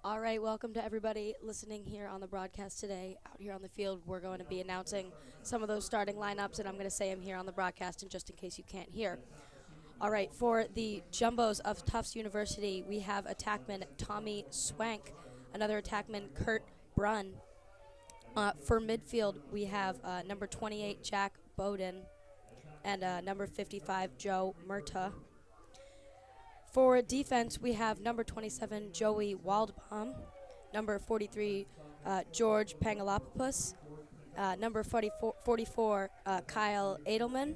All right, welcome to everybody listening here on the broadcast today. Out here on the field, we're going to be announcing some of those starting lineups, and I'm going to say them here on the broadcast, and just in case you can't hear. All right, for the Jumbos of Tufts University, we have attackman Tommy Swank, another attackman Kurt Brunn. For midfield, we have number 28 Jack Bowden and number 55 Joe Murta. For defense, we have number 27, Joey Waldbaum, number 43, George Pangalopoulos, number 44, Kyle Edelman,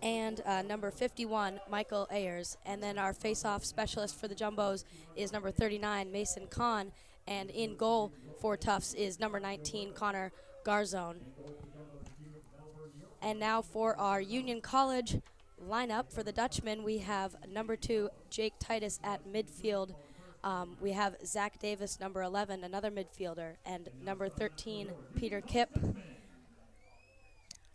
and number 51, Michael Ayers. And then our face-off specialist for the Jumbos is number 39, Mason Kahn, and in goal for Tufts is number 19, Connor Garzone. And now for our Union College lineup for the Dutchmen, we have number 2, Jake Titus at midfield. We have Zach Davis, number 11, another midfielder, and number 13, Peter Kipp.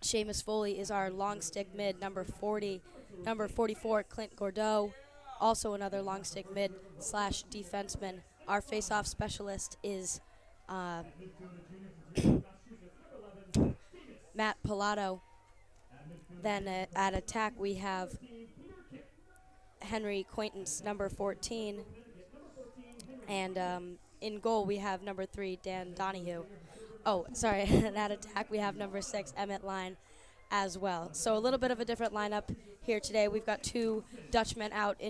Seamus Foley is our long stick mid, number 40. Number 44, Clint Gordeau, also another long stick mid / defenseman. Our face-off specialist is Matt Pilato. Then at attack, we have Henry Quaintance, number 14. And in goal, we have number 3, Dan Donahue. Oh, sorry. And at attack, we have number 6, Emmett Line as well. So a little bit of a different lineup here today. We've got 2 Dutchmen out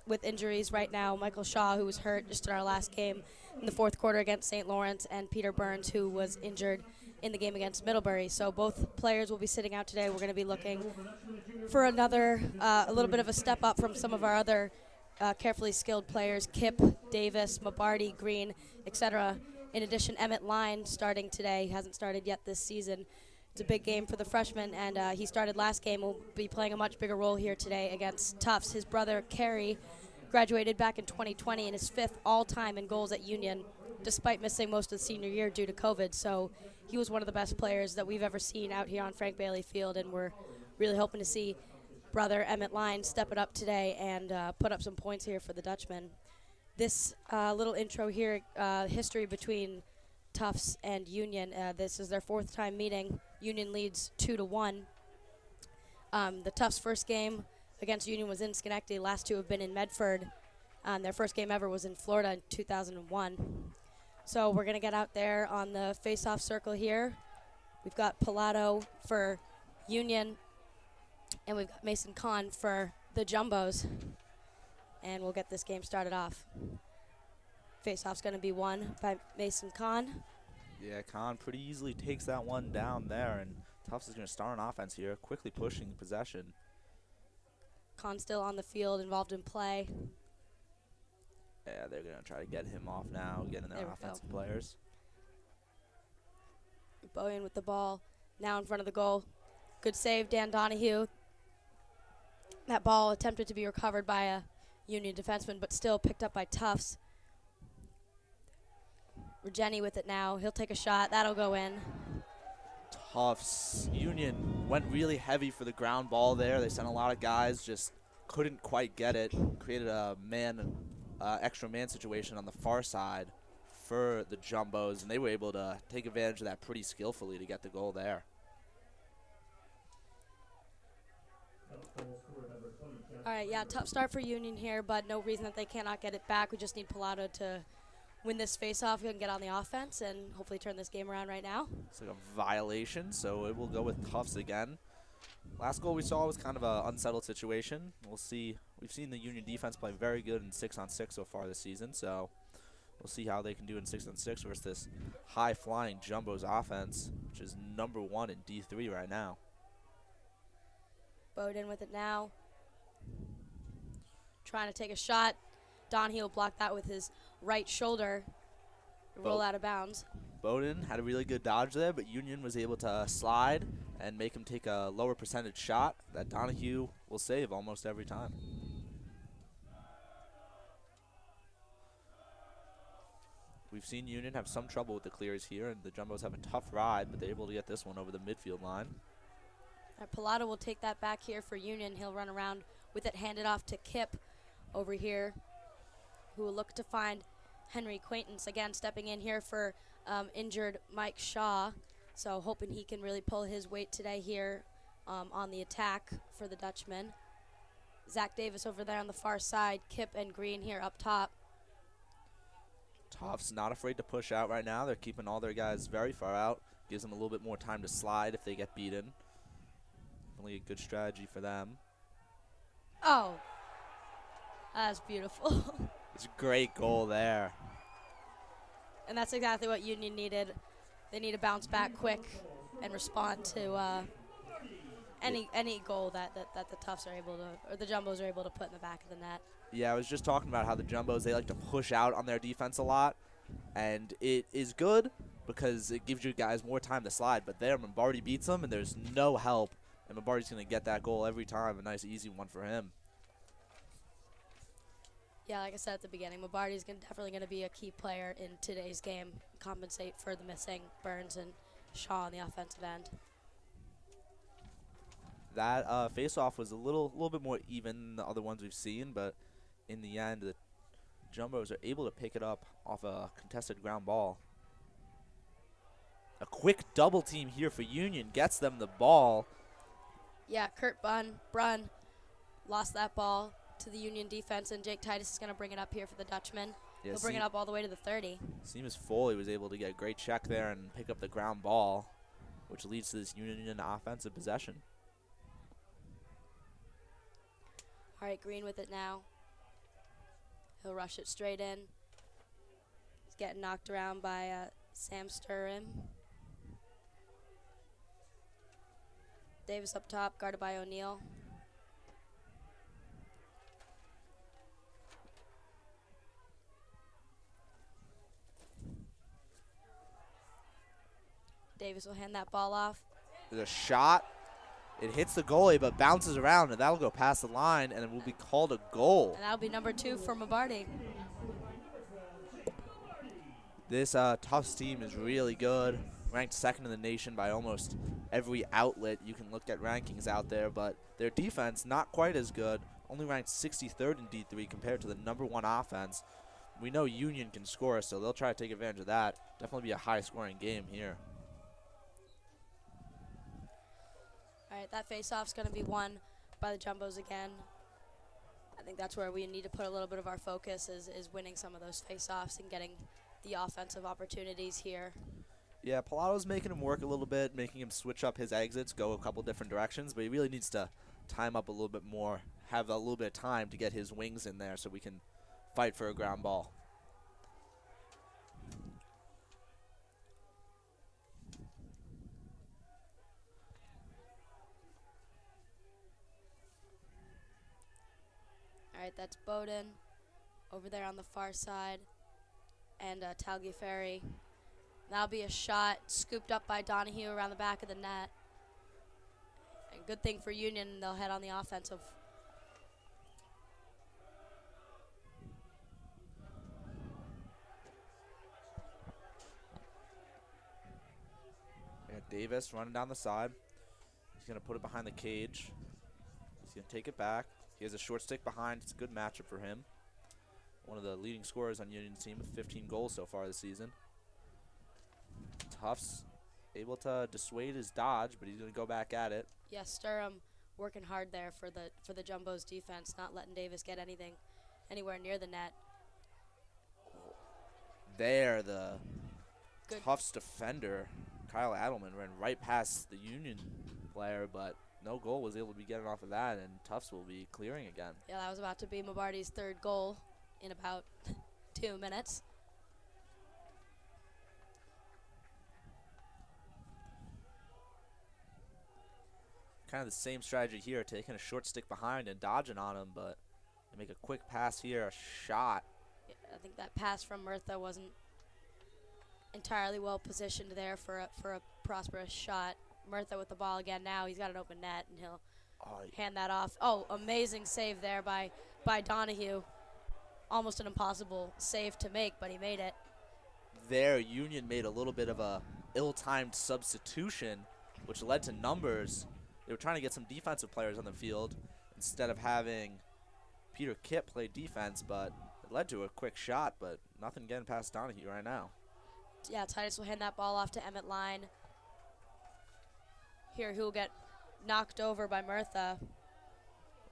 with injuries right now. Michael Shaw, who was hurt just in our last game in the fourth quarter against St. Lawrence, and Peter Burns, who was injured in the game against Middlebury. So both players will be sitting out today. We're going to be looking for another, a little bit of a step up from some of our other carefully skilled players, Kipp, Davis, Mabarty, Green, etc. In addition, Emmett Line starting today. He hasn't started yet this season. It's a big game for the freshman, and he started last game. Will be playing a much bigger role here today against Tufts. His brother, Kerry, graduated back in 2020 and is 5th all-time in goals at Union, despite missing most of the senior year due to COVID. So he was one of the best players that we've ever seen out here on Frank Bailey Field, and we're really hoping to see brother Emmett Line step it up today and put up some points here for the Dutchmen. This little intro here, history between Tufts and Union. This is their 4th time meeting. Union leads 2-1. The Tufts' first game against Union was in Schenectady. Last 2 have been in Medford. Their first game ever was in Florida in 2001. So we're going to get out there on the face-off circle here. We've got Pilato for Union, and we've got Mason Kahn for the Jumbos. And we'll get this game started off. Face-off's going to be won by Mason Kahn. Yeah, Kahn pretty easily takes that one down there, and Tufts is going to start an offense here, quickly pushing possession. Kahn still on the field, involved in play. Yeah, they're going to try to get him off now, getting their offensive players. Bowen with the ball, now in front of the goal. Good save, Dan Donahue. That ball attempted to be recovered by a Union defenseman, but still picked up by Tufts. Regeni with it now. He'll take a shot. That'll go in. Tufts. Union went really heavy for the ground ball there. They sent a lot of guys, just couldn't quite get it. Created a extra man situation on the far side for the Jumbos, and they were able to take advantage of that pretty skillfully to get the goal there. All right, yeah, tough start for Union here, but no reason that they cannot get it back. We just need Pilato to win this face-off and get on the offense and hopefully turn this game around right now. It's like a violation, so it will go with Tufts again. Last goal we saw was kind of an unsettled situation. We'll see. We've seen the Union defense play very good in 6-on-6 so far this season, so we'll see how they can do in 6-on-6 versus this high-flying Jumbos offense, which is number 1 in D3 right now. Bowden with it now. Trying to take a shot. Donahue blocked that with his right shoulder. Roll out of bounds. Bowden had a really good dodge there, but Union was able to slide and make him take a lower percentage shot that Donahue will save almost every time. We've seen Union have some trouble with the clears here, and the Jumbos have a tough ride, but they're able to get this one over the midfield line. Pilato will take that back here for Union. He'll run around with it handed off to Kipp over here, who will look to find Henry Quaintance again stepping in here for injured Mike Shaw. So hoping he can really pull his weight today here on the attack for the Dutchman. Zach Davis over there on the far side. Kip and Green here up top. Tufts not afraid to push out right now. They're keeping all their guys very far out. Gives them a little bit more time to slide if they get beaten. Definitely a good strategy for them. Oh, that's beautiful. It's a great goal there. And that's exactly what Union needed. They need to bounce back quick and respond to any goal that the Tufts are able to, or the Jumbos are able to put in the back of the net. Yeah, I was just talking about how the Jumbos, they like to push out on their defense a lot. And it is good because it gives you guys more time to slide. But there, Mombardi beats them, and there's no help. And Mombardi's going to get that goal every time. A nice, easy one for him. Yeah, like I said at the beginning, Mombardi's definitely going to be a key player in today's game, compensate for the missing Burns and Shaw on the offensive end. That face-off was a little bit more even than the other ones we've seen, but in the end, the Jumbos are able to pick it up off a contested ground ball. A quick double team here for Union gets them the ball. Yeah, Kurt Brunn lost that ball to the Union defense, and Jake Titus is going to bring it up here for the Dutchman. Yeah, He'll bring it up all the way to the 30. Seamus Foley was able to get a great check there and pick up the ground ball, which leads to this Union offensive possession. All right, Green with it now. He'll rush it straight in. He's getting knocked around by Sam Sturrim. Davis up top, guarded by O'Neal. Davis will hand that ball off. There's a shot. It hits the goalie, but bounces around, and that'll go past the line, and it will be called a goal. And that'll be number 2 for Mombardi. This Tufts team is really good, ranked second in the nation by almost every outlet. You can look at rankings out there, but their defense not quite as good, only ranked 63rd in D3 compared to the #1 offense. We know Union can score, so they'll try to take advantage of that. Definitely be a high-scoring game here. All right, that face-off's going to be won by the Jumbos again. I think that's where we need to put a little bit of our focus is winning some of those face-offs and getting the offensive opportunities here. Yeah, Pilato's making him work a little bit, making him switch up his exits, go a couple different directions, but he really needs to time up a little bit more, have a little bit of time to get his wings in there so we can fight for a ground ball. All right, that's Bowden over there on the far side, and Talgiaferri. That'll be a shot scooped up by Donahue around the back of the net. And good thing for Union, they'll head on the offensive. We got Davis running down the side. He's going to put it behind the cage. He's going to take it back. He has a short stick behind. It's a good matchup for him. One of the leading scorers on Union's team with 15 goals so far this season. Tufts able to dissuade his dodge, but he's going to go back at it. Yeah, Sturm working hard there for the Jumbos defense, not letting Davis get anywhere near the net. There, the Good. Tufts defender, Kyle Adelman, ran right past the Union player, but no goal was able to be getting off of that, and Tufts will be clearing again. Yeah, that was about to be Mombardi's 3rd goal in about 2 minutes. Kind of the same strategy here, taking a short stick behind and dodging on him, but they make a quick pass here, a shot. Yeah, I think that pass from Murtha wasn't entirely well positioned there for a prosperous shot. Murtha with the ball again now. He's got an open net, and he'll hand that off. Oh, amazing save there by Donahue. Almost an impossible save to make, but he made it. There, Union made a little bit of a ill-timed substitution, which led to numbers. They were trying to get some defensive players on the field instead of having Peter Kipp play defense, but it led to a quick shot, but nothing getting past Donahue right now. Yeah, Titus will hand that ball off to Emmett Line. Here, who will get knocked over by Murtha.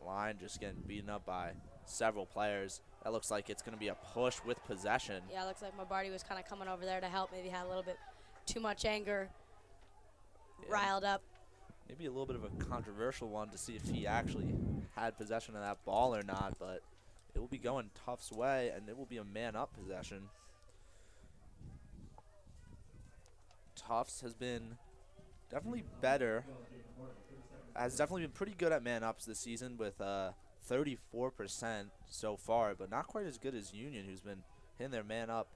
Line just getting beaten up by several players. That looks like it's going to be a push with possession. Yeah, looks like Mabardi was kind of coming over there to help. Maybe had a little bit too much anger riled up. Maybe a little bit of a controversial one to see if he actually had possession of that ball or not, but it will be going Tufts' way, and it will be a man-up possession. Tufts has been definitely better, has definitely been pretty good at man-ups this season with 34% so far, but not quite as good as Union, who's been hitting their man-up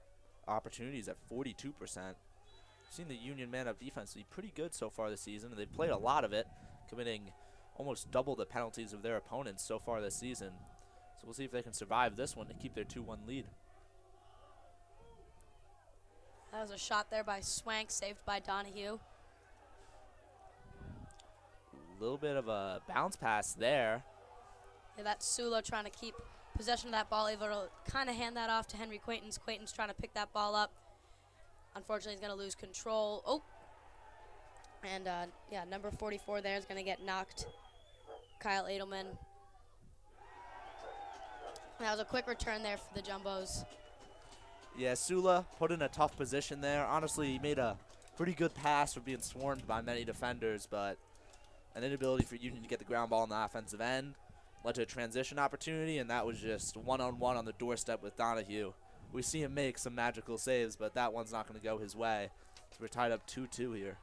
opportunities at 42%. We've seen the Union man-up defense be pretty good so far this season, and they've played a lot of it, committing almost double the penalties of their opponents so far this season. So we'll see if they can survive this one to keep their 2-1 lead. That was a shot there by Swank, saved by Donahue. A little bit of a bounce pass there. Yeah, that's Sula trying to keep possession of that ball, able to kind of hand that off to Henry Quaintance. Quaintance trying to pick that ball up. Unfortunately, he's going to lose control. Oh! And, yeah, number 44 there is going to get knocked. Kyle Edelman. That was a quick return there for the Jumbos. Yeah, Sula put in a tough position there. Honestly, he made a pretty good pass for being swarmed by many defenders, but an inability for Union to get the ground ball on the offensive end led to a transition opportunity, and that was just one-on-one on the doorstep with Donahue. We see him make some magical saves, but that one's not going to go his way. So we're tied up 2-2 here.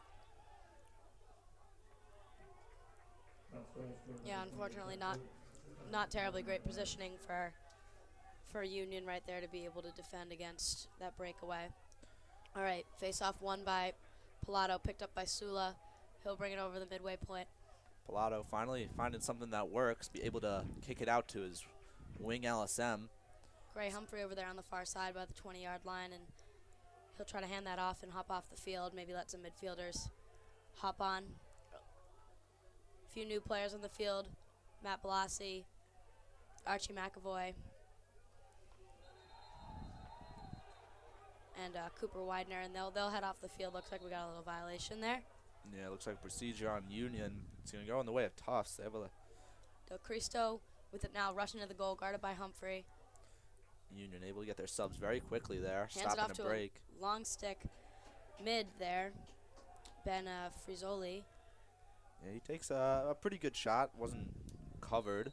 Yeah, unfortunately not terribly great positioning for Union right there to be able to defend against that breakaway. All right, face-off won by Pilato, picked up by Sula. He'll bring it over the midway point. Pilato finally finding something that works, be able to kick it out to his wing LSM. Gray Humphrey over there on the far side by the 20-yard line, and he'll try to hand that off and hop off the field, maybe let some midfielders hop on. A few new players on the field, Matt Blassie, Archie McAvoy, and Cooper Widener, and they'll head off the field. Looks like we got a little violation there. Yeah, it looks like procedure on Union. It's going to go in the way of Tufts. They have a Del Cristo with it now, rushing to the goal, guarded by Humphrey. Union able to get their subs very quickly there, Hands it off stopping to a break. a long stick mid there. Ben Frizzoli. Yeah, he takes a pretty good shot. Wasn't covered,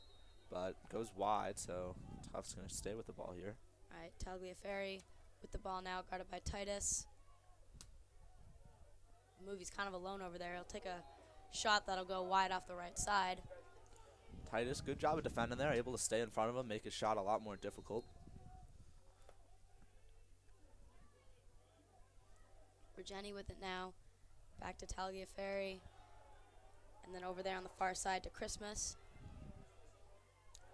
but goes wide, so Tufts going to stay with the ball here. All right, Tagliaferri with the ball now, guarded by Titus. Movie's kind of alone over there. He'll take a shot that'll go wide off the right side. Titus, good job of defending there, able to stay in front of him, make his shot a lot more difficult. Regeni with it now. Back to Tagliaferri. And then over there on the far side to Christmas.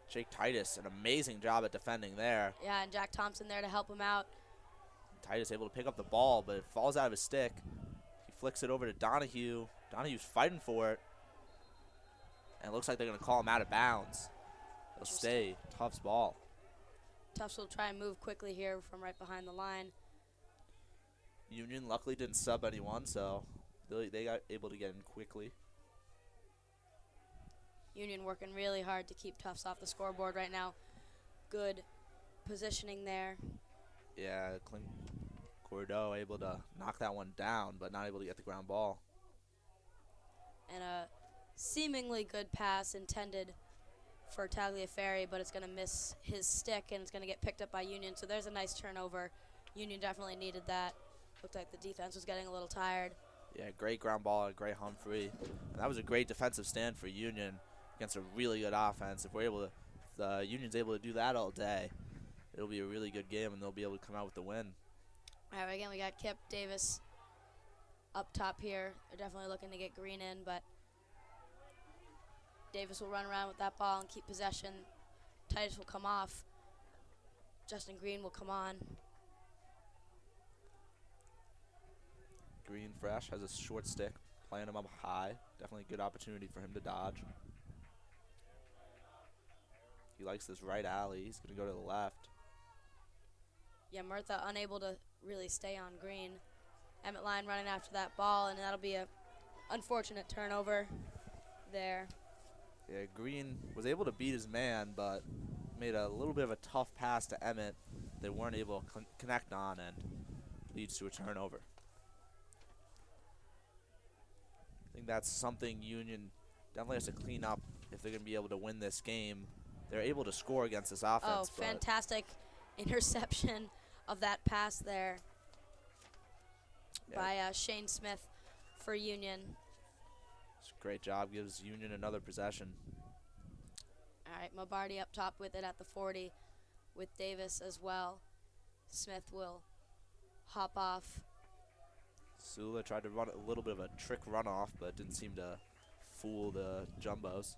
Jake Titus, an amazing job at defending there. Yeah, and Jack Thompson there to help him out. Titus able to pick up the ball, but it falls out of his stick. He flicks it over to Donahue. Donahue's fighting for it. And it looks like they're going to call him out of bounds. It'll stay Tufts' ball. Tufts will try and move quickly here from right behind the line. Union luckily didn't sub anyone, so they got able to get in quickly. Union working really hard to keep Tufts off the scoreboard right now. Good positioning there. Yeah, Clint Cordeau able to knock that one down, but not able to get the ground ball. And a seemingly good pass intended for Tagliaferri, but it's going to miss his stick, and it's going to get picked up by Union. So there's a nice turnover. Union definitely needed that. Looked like the defense was getting a little tired. Yeah, great ground ball, great Humphrey. And that was a great defensive stand for Union against a really good offense. If the Union's able to do that all day, it'll be a really good game, and they'll be able to come out with the win. All right, again, we got Kip Davis up top here. They're definitely looking to get Green in, but Davis will run around with that ball and keep possession. Titus will come off. Justin Green will come on. Green fresh, has a short stick, playing him up high. Definitely a good opportunity for him to dodge. He likes this right alley. He's going to go to the left. Yeah, Murtha unable to really stay on green. Emmett Line running after that ball, and that'll be a unfortunate turnover there. Yeah, Green was able to beat his man, but made a little bit of a tough pass to Emmett. They weren't able to connect on, and leads to a turnover. I think that's something Union definitely has to clean up if they're going to be able to win this game. They're able to score against this offense. Oh, fantastic interception of that pass there by Shane Smith for Union. Great job. Gives Union another possession. All right, Mabardi up top with it at the 40 with Davis as well. Smith will hop off. Sula tried to run a little bit of a trick runoff, but didn't seem to fool the Jumbos.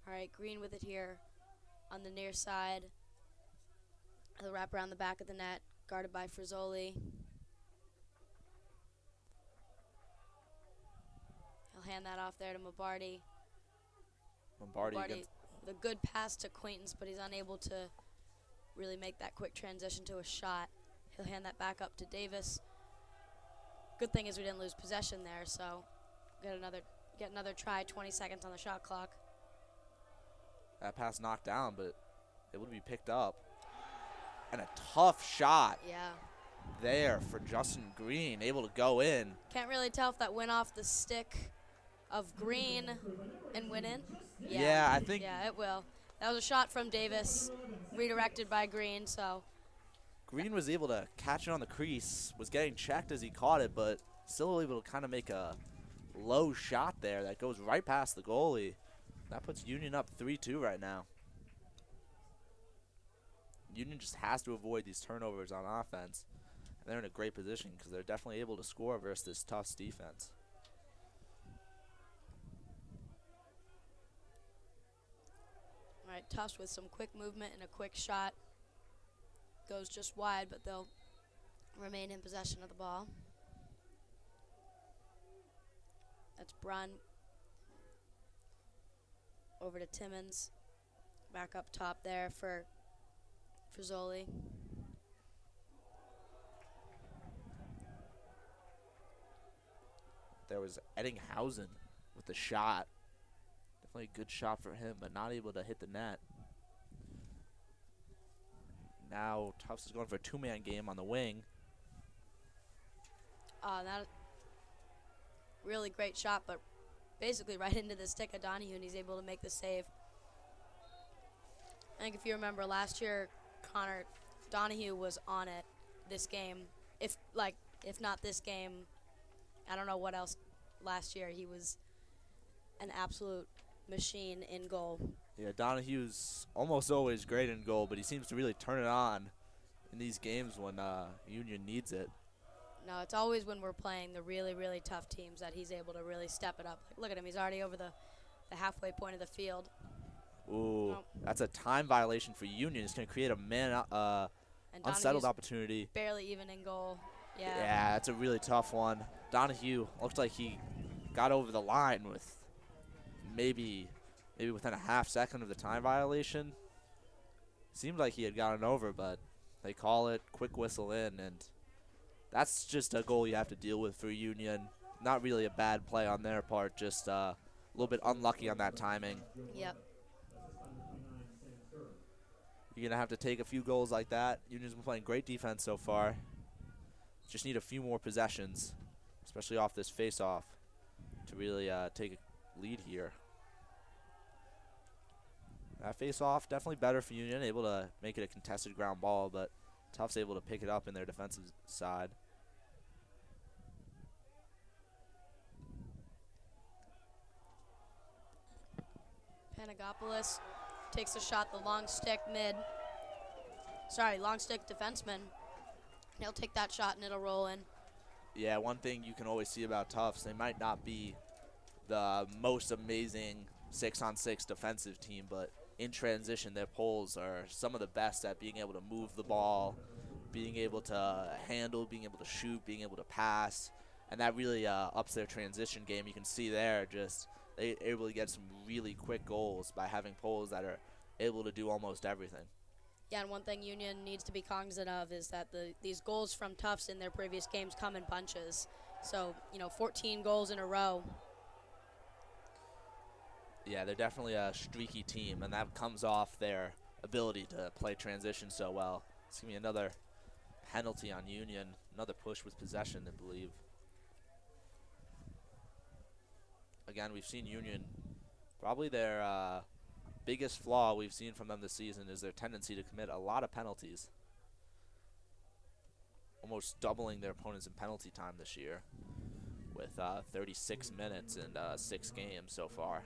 All right, Green with it here on the near side. He'll wrap around the back of the net, guarded by Frizzoli. He'll hand that off there to Mabardi. Mabardi the good pass to Quaintance, but he's unable to really make that quick transition to a shot. He'll hand that back up to Davis. Good thing is we didn't lose possession there, so get another try, 20 seconds on the shot clock. That pass knocked down, but able to be picked up. And a tough shot there for Justin Green, able to go in. Can't really tell if that went off the stick of Green and went in. Yeah, I think. Yeah, it will. That was a shot from Davis, redirected by Green, so. Green was able to catch it on the crease, was getting checked as he caught it, but still able to kind of make a low shot there that goes right past the goalie. That puts Union up 3-2 right now. Union just has to avoid these turnovers on offense. And they're in a great position because they're definitely able to score versus this Tufts defense. All right, Tufts with some quick movement and a quick shot. Goes just wide, but they'll remain in possession of the ball. That's Brun. Over to Timmons. Back up top there for Frizzoli. There was Eddinghausen with the shot. Definitely a good shot for him, but not able to hit the net. Now Tufts is going for a two-man game on the wing. That really great shot, but basically right into the stick of Donahue, and he's able to make the save. I think if you remember last year, Connor, Donahue was on it this game. If not this game, I don't know what else last year. He was an absolute machine in goal. Yeah, Donahue's almost always great in goal, but he seems to really turn it on in these games when Union needs it. No, it's always when we're playing the really, really tough teams that he's able to really step it up. Look at him. He's already over the halfway point of the field. Ooh, that's a time violation for Union. It's going to create a unsettled opportunity. Barely even in goal. Yeah, that's a really tough one. Donahue looks like he got over the line with maybe within a half second of the time violation. Seemed like he had gotten over, but they call it, quick whistle in, and that's just a goal you have to deal with for Union. Not really a bad play on their part, just a little bit unlucky on that timing. Yep. You're going to have to take a few goals like that. Union's been playing great defense so far. Just need a few more possessions, especially off this face-off, to really take a lead here. That face-off, definitely better for Union, able to make it a contested ground ball, but Tufts able to pick it up in their defensive side. Panagopoulos takes a shot, the long stick long stick defenseman. He'll take that shot and it'll roll in. Yeah, one thing you can always see about Tufts, they might not be the most amazing 6-on-6 defensive team, but in transition, their poles are some of the best at being able to move the ball, being able to handle, being able to shoot, being able to pass, and that really ups their transition game. You can see there just they able to get some really quick goals by having poles that are able to do almost everything. Yeah, and one thing Union needs to be cognizant of is that these goals from Tufts in their previous games come in bunches. So, 14 goals in a row. Yeah, they're definitely a streaky team, and that comes off their ability to play transition so well. It's going to be another penalty on Union, another push with possession, I believe. Again, we've seen Union, probably their biggest flaw we've seen from them this season is their tendency to commit a lot of penalties, almost doubling their opponents in penalty time this year with 36 minutes in 6 games so far.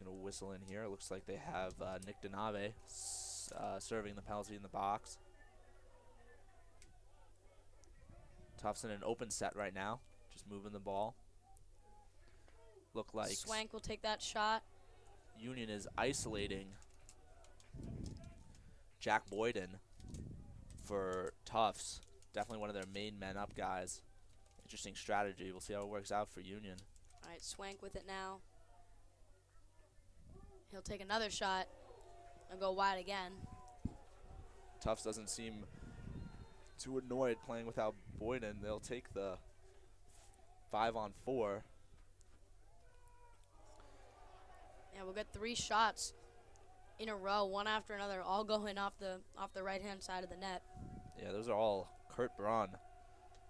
Gonna whistle in here. It looks like they have Nick Denave serving the penalty in the box. Tufts in an open set right now, just moving the ball. Look like Swank will take that shot. Union is isolating Jack Boyden for Tufts. Definitely one of their main men up guys. Interesting strategy. We'll see how it works out for Union. All right, Swank with it now. He'll take another shot and go wide again. Tufts doesn't seem too annoyed playing without Boyden. They'll take the 5-on-4. Yeah, we'll get 3 shots in a row, one after another, all going off the right-hand side of the net. Yeah, those are all Kurt Braun.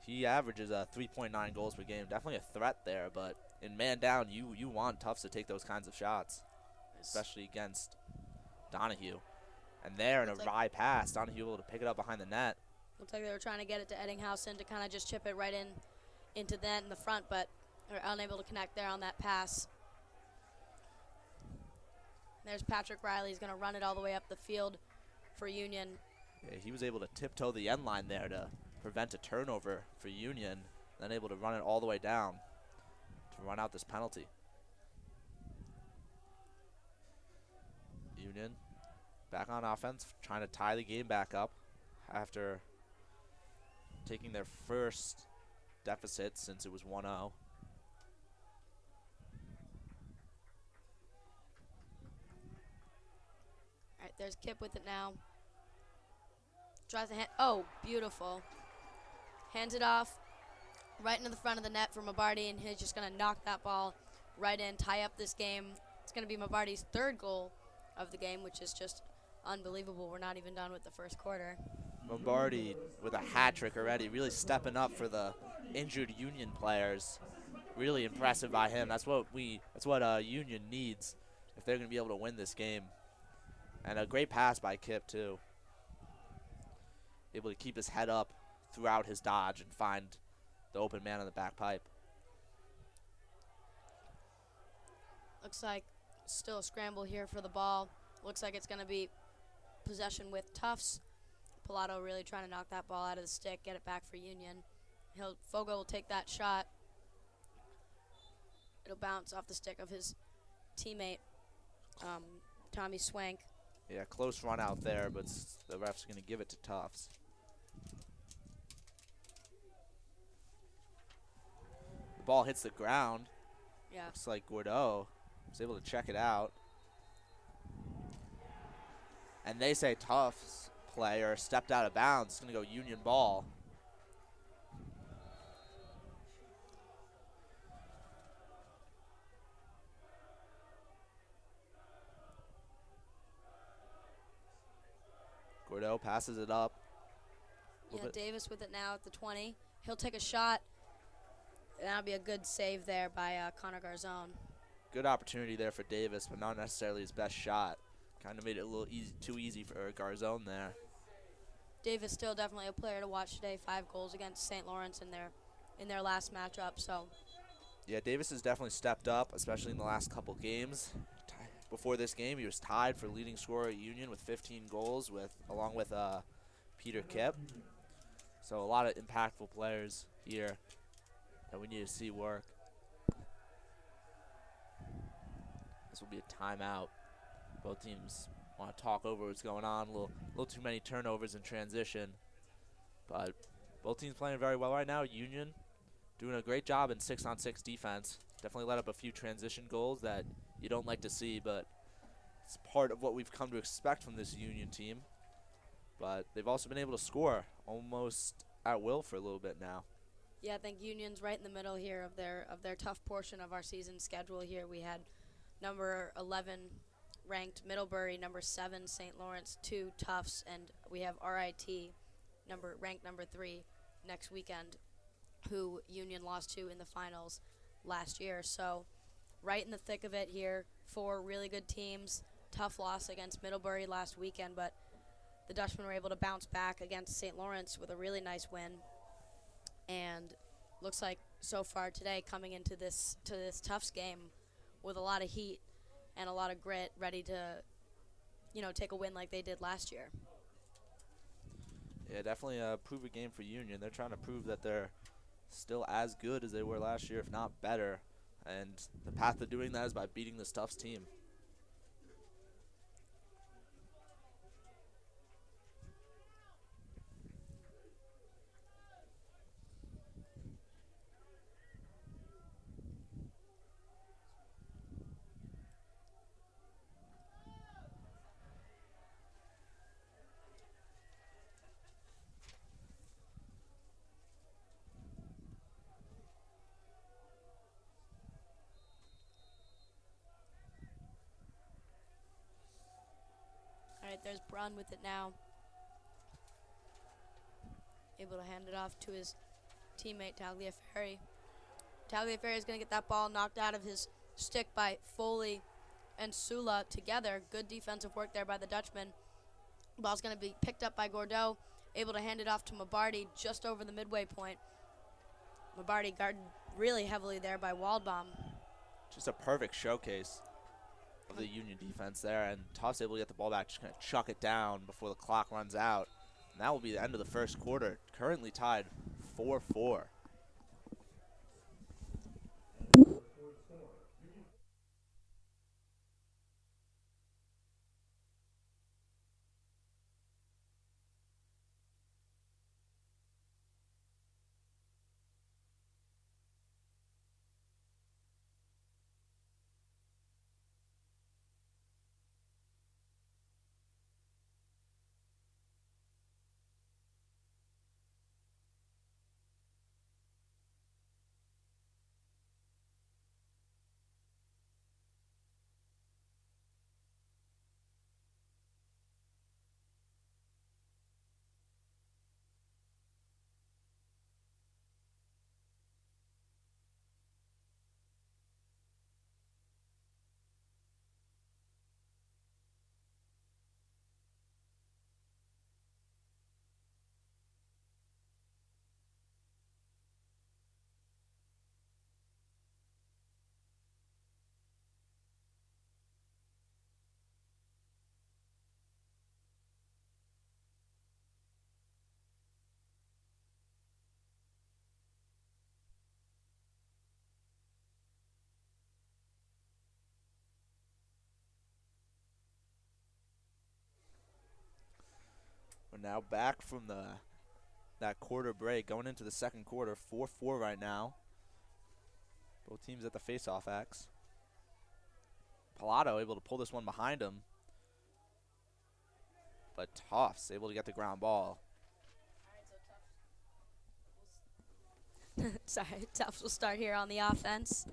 He averages 3.9 goals per game. Definitely a threat there, but in man down, you want Tufts to take those kinds of shots, especially against Donahue. And there in a wry pass, Donahue able to pick it up behind the net. Looks like they were trying to get it to Eddinghausen to kind of just chip it right into the net in the front, but they're unable to connect there on that pass. There's Patrick Riley. He's going to run it all the way up the field for Union. Yeah, he was able to tiptoe the end line there to prevent a turnover for Union, then able to run it all the way down to run out this penalty. Union back on offense, trying to tie the game back up after taking their first deficit since it was 1-0. All right, there's Kip with it now. Tries to hand. Oh, beautiful. Hands it off right into the front of the net for Mabardi, and he's just going to knock that ball right in, tie up this game. It's going to be Mabardi's 3rd goal of the game, which is just unbelievable. We're not even done with the first quarter. Lombardi with a hat trick already, really stepping up for the injured Union players. Really impressive by him. That's what Union needs if they're going to be able to win this game. And a great pass by Kip too. Able to keep his head up throughout his dodge and find the open man on the back pipe. Looks like still a scramble here for the ball. Looks like it's going to be possession with Tufts. Pilato really trying to knock that ball out of the stick, get it back for Union. Fogo will take that shot. It'll bounce off the stick of his teammate, Tommy Swank. Yeah, close run out there, but the ref's going to give it to Tufts. The ball hits the ground. Yeah. Looks like Gordeau was able to check it out. And they say Tufts player stepped out of bounds. It's going to go Union ball. Gordeau passes it up. Yeah, Davis with it now at the 20. He'll take a shot. And that'll be a good save there by Connor Garzone. Good opportunity there for Davis, but not necessarily his best shot. Kind of made it a little too easy for Garzone there. Davis still definitely a player to watch today. 5 goals against St. Lawrence in their last matchup. So. Yeah, Davis has definitely stepped up, especially in the last couple games. Before this game, he was tied for leading scorer at Union with 15 goals, along with Peter Kipp. So a lot of impactful players here that we need to see work. This will be a timeout. Both teams want to talk over what's going on. A little too many turnovers in transition. But both teams playing very well right now. Union doing a great job in 6-on-6 defense. Definitely let up a few transition goals that you don't like to see, but it's part of what we've come to expect from this Union team. But they've also been able to score almost at will for a little bit now. Yeah, I think Union's right in the middle here of their tough portion of our season schedule here. We had number 11 ranked Middlebury, number 7 St. Lawrence, 2 Tufts, and we have RIT ranked number 3 next weekend, who Union lost to in the finals last year. So right in the thick of it here, 4 really good teams. Tough loss against Middlebury last weekend, but the Dutchmen were able to bounce back against St. Lawrence with a really nice win. And looks like so far today, coming into this Tufts game with a lot of heat and a lot of grit, ready to, take a win like they did last year. Yeah, definitely a prove a game for Union. They're trying to prove that they're still as good as they were last year, if not better. And the path to doing that is by beating this Tufts team. All right, there's Brunn with it now. Able to hand it off to his teammate, Tagliaferri. Tagliaferri is going to get that ball knocked out of his stick by Foley and Sula together. Good defensive work there by the Dutchman. Ball's going to be picked up by Gordeau. Able to hand it off to Mabardi just over the midway point. Mabardi guarded really heavily there by Waldbaum. Just a perfect showcase of the Union defense there, and Tufts able to get the ball back, just kind of chuck it down before the clock runs out. And that will be the end of the first quarter, currently tied 4-4. We're now back from that quarter break, going into the second quarter, 4-4 right now. Both teams at the face-off X. Pilato able to pull this one behind him, but Tufts able to get the ground ball. Sorry, Tufts will start here on the offense.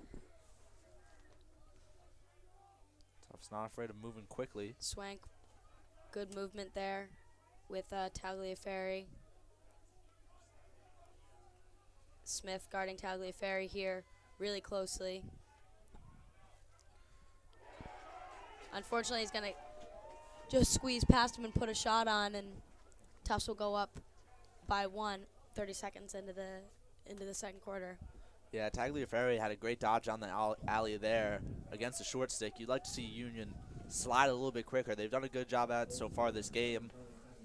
Tufts not afraid of moving quickly. Swank, good movement there with Tagliaferri. Smith guarding Tagliaferri here really closely. Unfortunately, he's going to just squeeze past him and put a shot on, and Tufts will go up by 1, 30 seconds into the second quarter. Yeah, Tagliaferri had a great dodge on the alley there against the short stick. You'd like to see Union slide a little bit quicker. They've done a good job at it so far this game.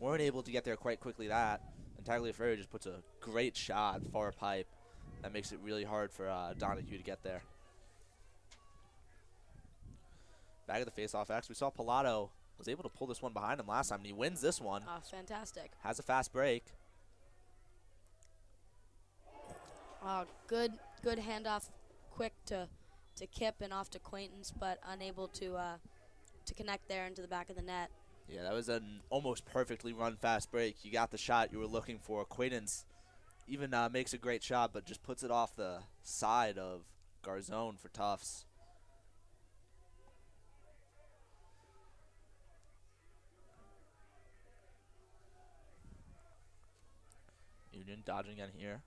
Weren't able to get there quite quickly and Tagliaferri just puts a great shot far pipe. That makes it really hard for Donahue to get there. Back at the face-off X, we saw Pilato was able to pull this one behind him last time, and he wins this one. Oh, fantastic. Has a fast break. Good handoff, quick to Kip and off to Quaintance, but unable to connect there into the back of the net. Yeah, that was an almost perfectly run fast break. You got the shot you were looking for. Acquaintance even makes a great shot, but just puts it off the side of Garzone for Tufts. Union dodging again here.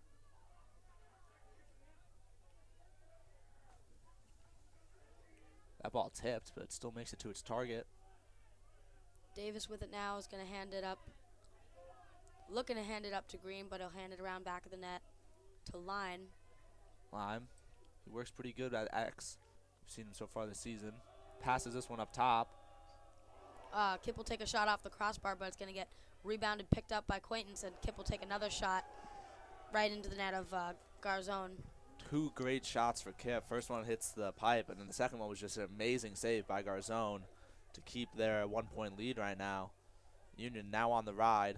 That ball tipped, but it still makes it to its target. Davis with it now is going to hand it up. Looking to hand it up to Green, but he'll hand it around back of the net to Lime. Lime, he works pretty good at X. We've seen him so far this season. Passes this one up top. Kip will take a shot off the crossbar, but it's going to get rebounded, picked up by Quaintance, and Kip will take another shot right into the net of Garzone. Two great shots for Kip. First one hits the pipe, and then the second one was just an amazing save by Garzone to keep their 1 point lead right now. Union now on the ride.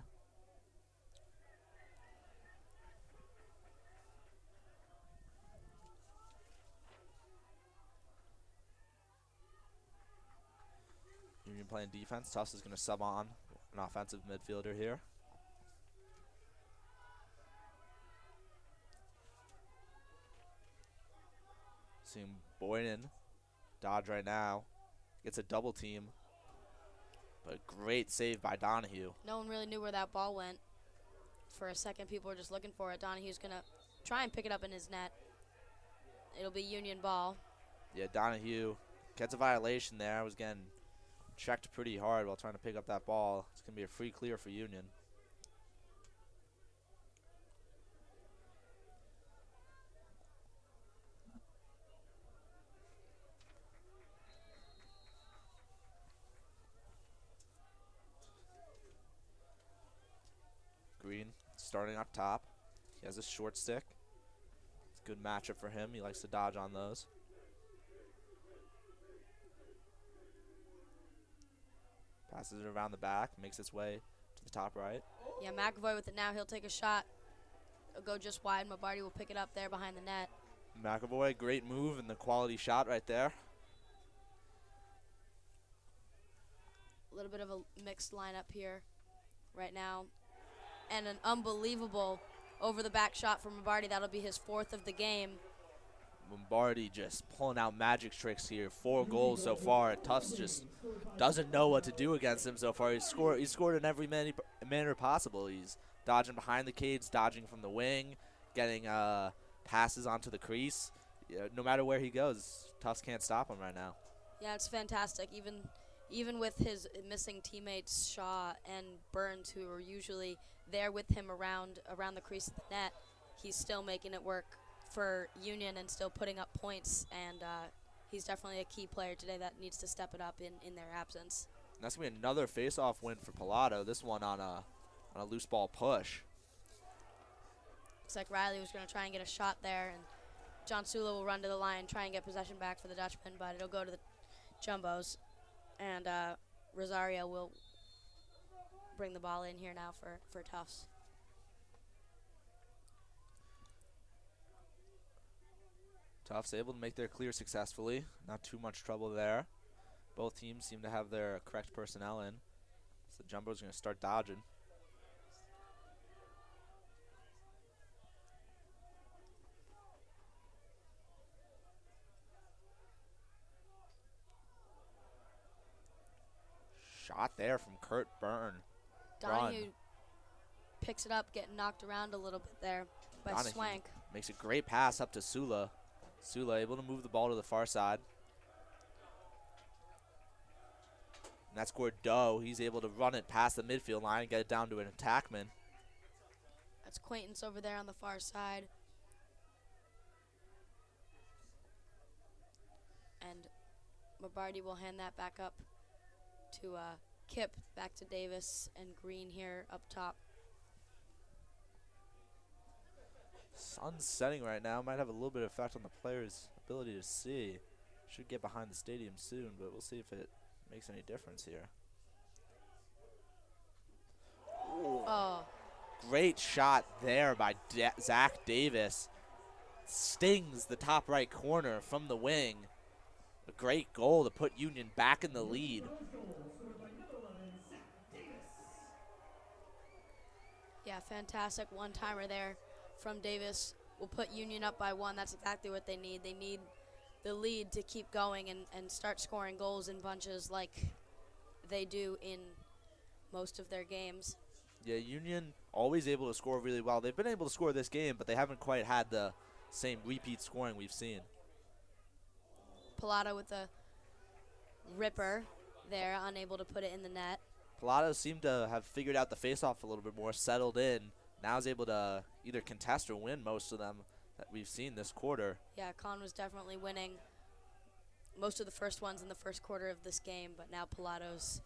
Union playing defense. Tufts is going to sub on an offensive midfielder here. Seeing Boyden dodge right now. Gets a double team. But a great save by Donahue. No one really knew where that ball went. For a second, people were just looking for it. Donahue's going to try and pick it up in his net. It'll be Union ball. Yeah, Donahue gets a violation there. Was getting checked pretty hard while trying to pick up that ball. It's going to be a free clear for Union. Green starting up top. He has a short stick. It's a good matchup for him. He likes to dodge on those. Passes it around the back, makes its way to the top right. Yeah, McAvoy with it now. He'll take a shot. It'll go just wide. Mabardi will pick it up there behind the net. McAvoy, great move and the quality shot right there. A little bit of a mixed lineup here right now. And an unbelievable over-the-back shot from Mabardi. That'll be his fourth of the game. Lombardi just pulling out magic tricks here. 4 goals so far. Tufts just doesn't know what to do against him so far. He's scored in every manner possible. He's dodging behind the cage, dodging from the wing, getting passes onto the crease. Yeah, no matter where he goes, Tufts can't stop him right now. Yeah, it's fantastic. Even with his missing teammates Shaw and Burns, who are usually there with him around the crease of the net, he's still making it work for Union and still putting up points, and he's definitely a key player today that needs to step it up in their absence. And that's going to be another face-off win for Pilato, this one on a loose ball push. Looks like Riley was going to try and get a shot there, and John Sula will run to the line, try and get possession back for the Dutchman, but it'll go to the Jumbos, and Rosario will bring the ball in here now for Tufts. Tufts able to make their clear successfully. Not too much trouble there. Both teams seem to have their correct personnel in. So Jumbo's going to start dodging. Shot there from Kurt Byrne. Donahue picks it up, getting knocked around a little bit there by Donahue Swank. Makes a great pass up to Sula. Sula able to move the ball to the far side. And that's Gordeau. He's able to run it past the midfield line and get it down to an attackman. That's Quaintance over there on the far side. And Mabardi will hand that back up to Kip, back to Davis and Green here up top. Sun's setting right now. Might have a little bit of effect on the players' ability to see. Should get behind the stadium soon, but we'll see if it makes any difference here. Oh. Great shot there by Zach Davis. stings the top right corner from the wing. A great goal to put Union back in the lead. Yeah, fantastic one-timer there from Davis. Will put Union up by 1. That's exactly what they need. They need the lead to keep going and start scoring goals in bunches like they do in most of their games. Yeah, Union always able to score really well. They've been able to score this game, but they haven't quite had the same repeat scoring we've seen. Pilato with a ripper there, unable to put it in the net. Pilato seemed to have figured out the faceoff a little bit more, settled in. Now is able to either contest or win most of them that we've seen this quarter. Yeah, Con was definitely winning most of the first ones in the first quarter of this game, but now Pilato's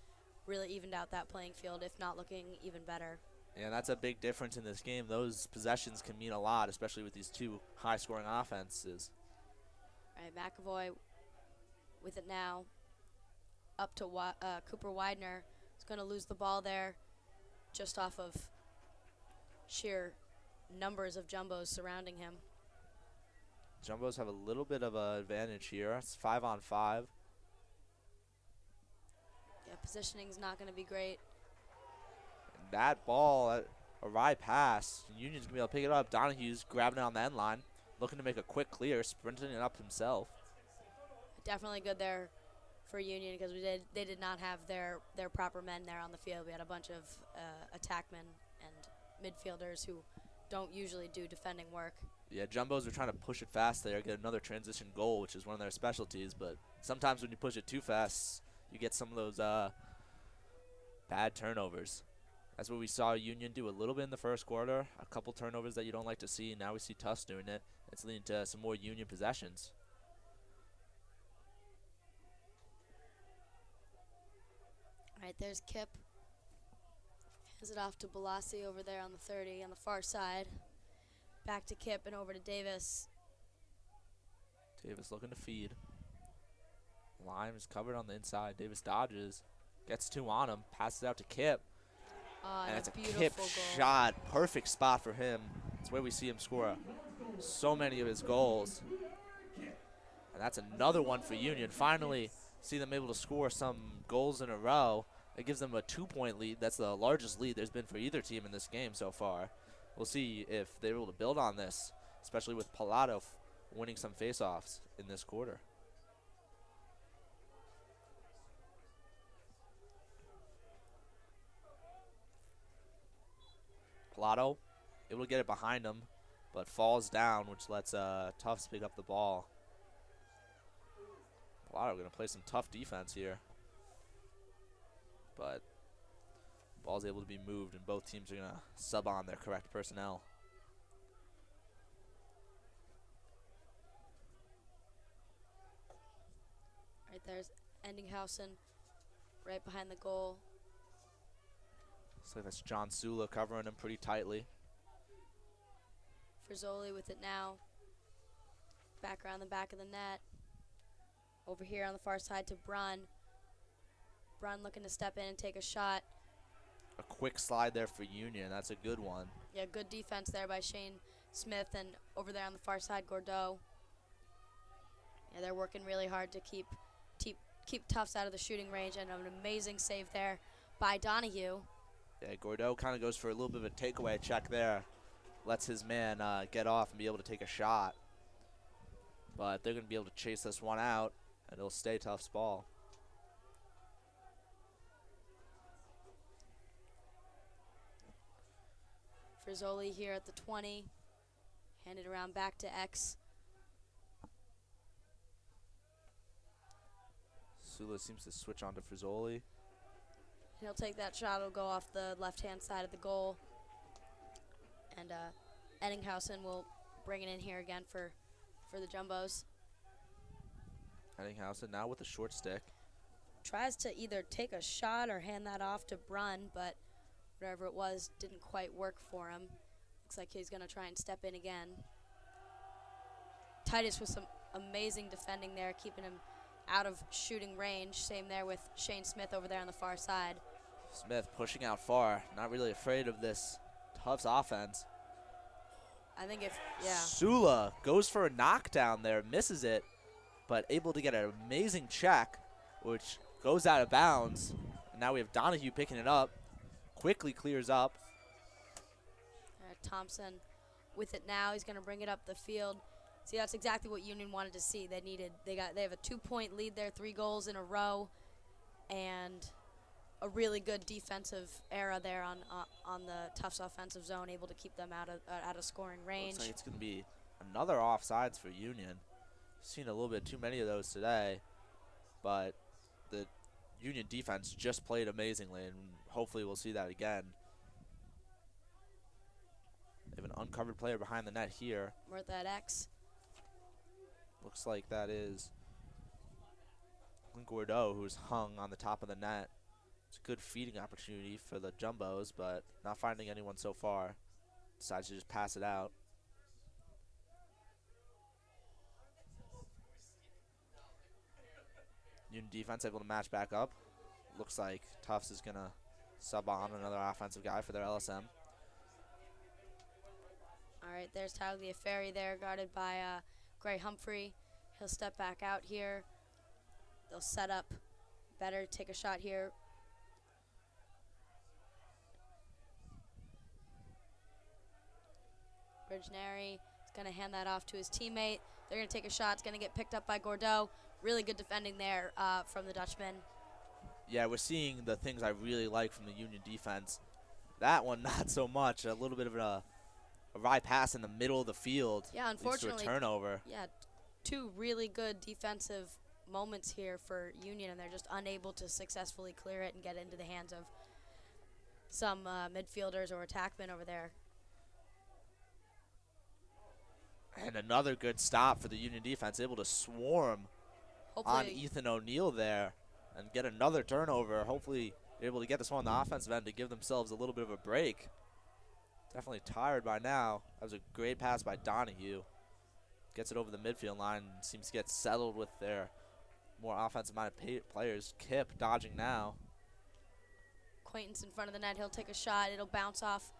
really evened out that playing field, if not looking even better. And that's a big difference in this game. Those possessions can mean a lot, especially with these two high-scoring offenses. All right, McAvoy with it now. Up to Cooper Widener. He's going to lose the ball there just off of sheer numbers of jumbos surrounding him. Jumbos have a little bit of an advantage here. It's 5-on-5. Yeah, positioning's not going to be great. And that ball, a right pass, Union's going to be able to pick it up. Donahue's grabbing it on the end line, looking to make a quick clear, sprinting it up himself. Definitely good there for Union because they did not have their proper men there on the field. We had a bunch of attackmen and midfielders who don't usually do defending work. Yeah, Jumbos are trying to push it fast there, get another transition goal, which is one of their specialties. But sometimes when you push it too fast, you get some of those bad turnovers. That's what we saw Union do a little bit in the first quarter. A couple turnovers that you don't like to see. Now we see Tufts doing it. It's leading to some more Union possessions. All right, there's Kip. Hands it off to Balassi over there on the 30 on the far side. Back to Kip and over to Davis. Davis looking to feed. Lime is covered on the inside. Davis dodges. Gets two on him. Passes out to Kip. And it's a Kip shot. Perfect spot for him. It's where we see him score so many of his goals. And that's another one for Union. Finally see them able to score some goals in a row. It gives them a 2-point lead. That's the largest lead there's been for either team in this game so far. We'll see if they're able to build on this, especially with Pilato winning some faceoffs in this quarter. Pilato able to get it behind him, but falls down, which lets Tufts pick up the ball. Pilato going to play some tough defense here. But ball's able to be moved, and both teams are going to sub on their correct personnel. Right there's Endinghausen right behind the goal. Looks like that's John Sula covering him pretty tightly. Frizzoli with it now. Back around the back of the net. Over here on the far side to Brunn. Brunn looking to step in and take a shot. A quick slide there for Union. That's a good one. Yeah, good defense there by Shane Smith, and over there on the far side, Gordeau. Yeah, they're working really hard to keep Tufts out of the shooting range, and an amazing save there by Donahue. Yeah, Gordeau kind of goes for a little bit of a takeaway check there. Lets his man get off and be able to take a shot. But they're going to be able to chase this one out, and it'll stay Tufts' ball. Frizzoli here at the 20. Handed around back to X. Sula seems to switch on to Frizzoli. He'll take that shot. It'll go off the left-hand side of the goal. And Endinghausen will bring it in here again for the Jumbos. Endinghausen now with a short stick. Tries to either take a shot or hand that off to Brunn, but whatever it was didn't quite work for him. Looks like he's going to try and step in again. Titus with some amazing defending there, keeping him out of shooting range. Same there with Shane Smith over there on the far side. Smith pushing out far, not really afraid of this Tufts offense. I think if, yeah. Sula goes for a knockdown there, misses it, but able to get an amazing check, which goes out of bounds. And now we have Donahue picking it up, quickly clears up. Thompson with it now. He's going to bring it up the field. See, that's exactly what Union wanted to see. They have a 2-point lead there, 3 goals in a row, and a really good defensive era there on the Tufts offensive zone, able to keep them out of scoring range. Looks like it's going to be another offsides for Union. Seen a little bit too many of those today, but the Union defense just played amazingly, and hopefully we'll see that again. They have an uncovered player behind the net here. Murtha at X. Looks like that is Gordeau, who's hung on the top of the net. It's a good feeding opportunity for the Jumbos, but not finding anyone so far. Decides to just pass it out. Union defense able to match back up. Looks like Tufts is going to sub on another offensive guy for their LSM. All right, there's Tagliaferri there, guarded by Gray Humphrey. He'll step back out here. They'll set up. Better take a shot here. Bridgenary is going to hand that off to his teammate. They're going to take a shot. It's going to get picked up by Gordeau. Really good defending there from the Dutchman. Yeah, we're seeing the things I really like from the Union defense. That one, not so much. A little bit of a right pass in the middle of the field. Yeah, unfortunately. Leads to a turnover. Yeah, 2 really good defensive moments here for Union, and they're just unable to successfully clear it and get into the hands of some midfielders or attackmen over there. And another good stop for the Union defense, able to swarm on Ethan O'Neill there and get another turnover. Hopefully able to get this one on the offensive end to give themselves a little bit of a break. Definitely tired by now. That was a great pass by Donahue. Gets it over the midfield line and seems to get settled with their more offensive-minded players. Kip dodging now. Acquaintance in front of the net. He'll take a shot. It'll bounce off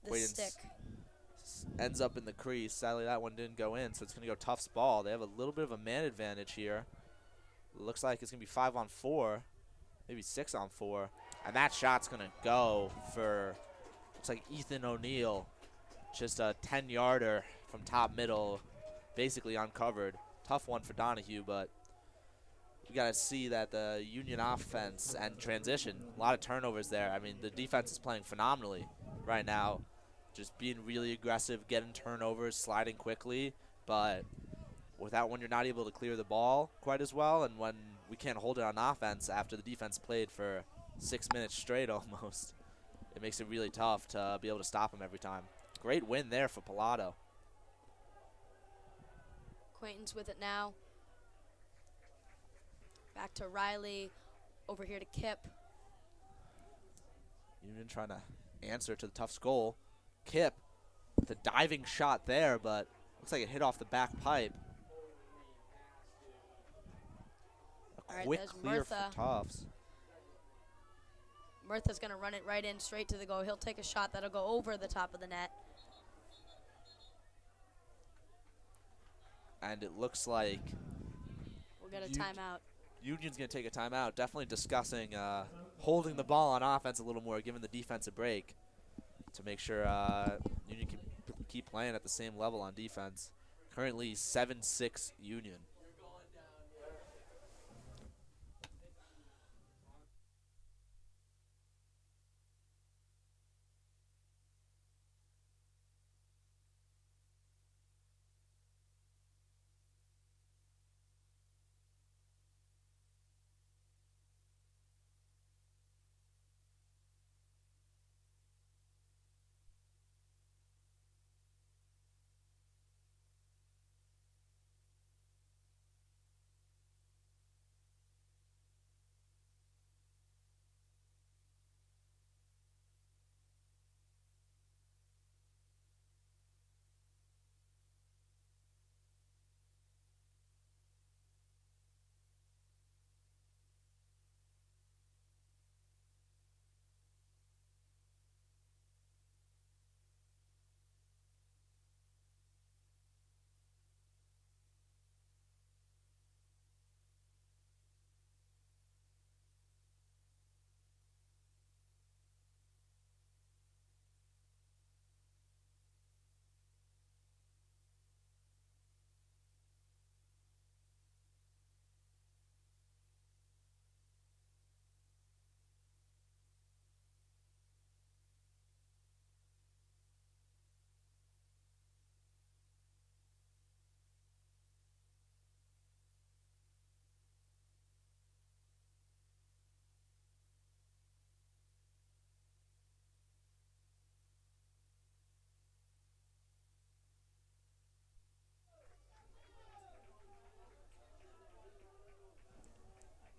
the stick. Ends up in the crease. Sadly, that one didn't go in, so it's going to go Tufts ball. They have a little bit of a man advantage here. Looks like it's going to be 5-on-4, maybe 6-on-4. And that shot's going to go for, looks like Ethan O'Neill. Just a 10-yarder from top middle, basically uncovered. Tough one for Donahue, but we got to see that the Union offense and transition, a lot of turnovers there. I mean, the defense is playing phenomenally right now. Just being really aggressive, getting turnovers, sliding quickly, but with that one, you're not able to clear the ball quite as well, and when we can't hold it on offense after the defense played for 6 minutes straight almost, it makes it really tough to be able to stop them every time. Great win there for Pilato. Acquaintance with it now. Back to Riley, over here to Kip. Union trying to answer to the Tufts goal. Kip with a diving shot there, but looks like it hit off the back pipe. A quick clear for Tufts. Murtha's going to run it right in, straight to the goal. He'll take a shot that'll go over the top of the net. And it looks like we'll get a timeout. Union's going to take a timeout. Definitely discussing holding the ball on offense a little more, giving the defense a break to make sure Union can keep playing at the same level on defense. Currently 7-6 Union.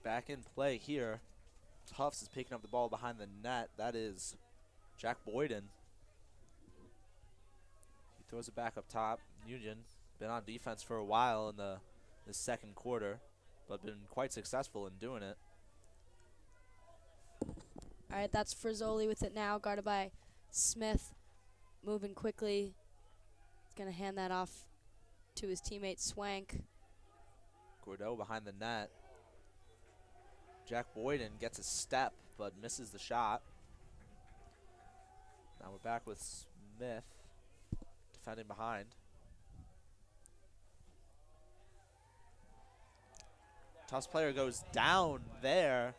Back in play here. Tufts is picking up the ball behind the net. That is Jack Boyden. He throws it back up top. Union been on defense for a while in the second quarter, but been quite successful in doing it. All right, that's Frizzoli with it now, guarded by Smith. Moving quickly. He's going to hand that off to his teammate Swank. Gordeau behind the net. Jack Boyden gets a step, but misses the shot. Now we're back with Smith defending behind. Tufts player goes down there,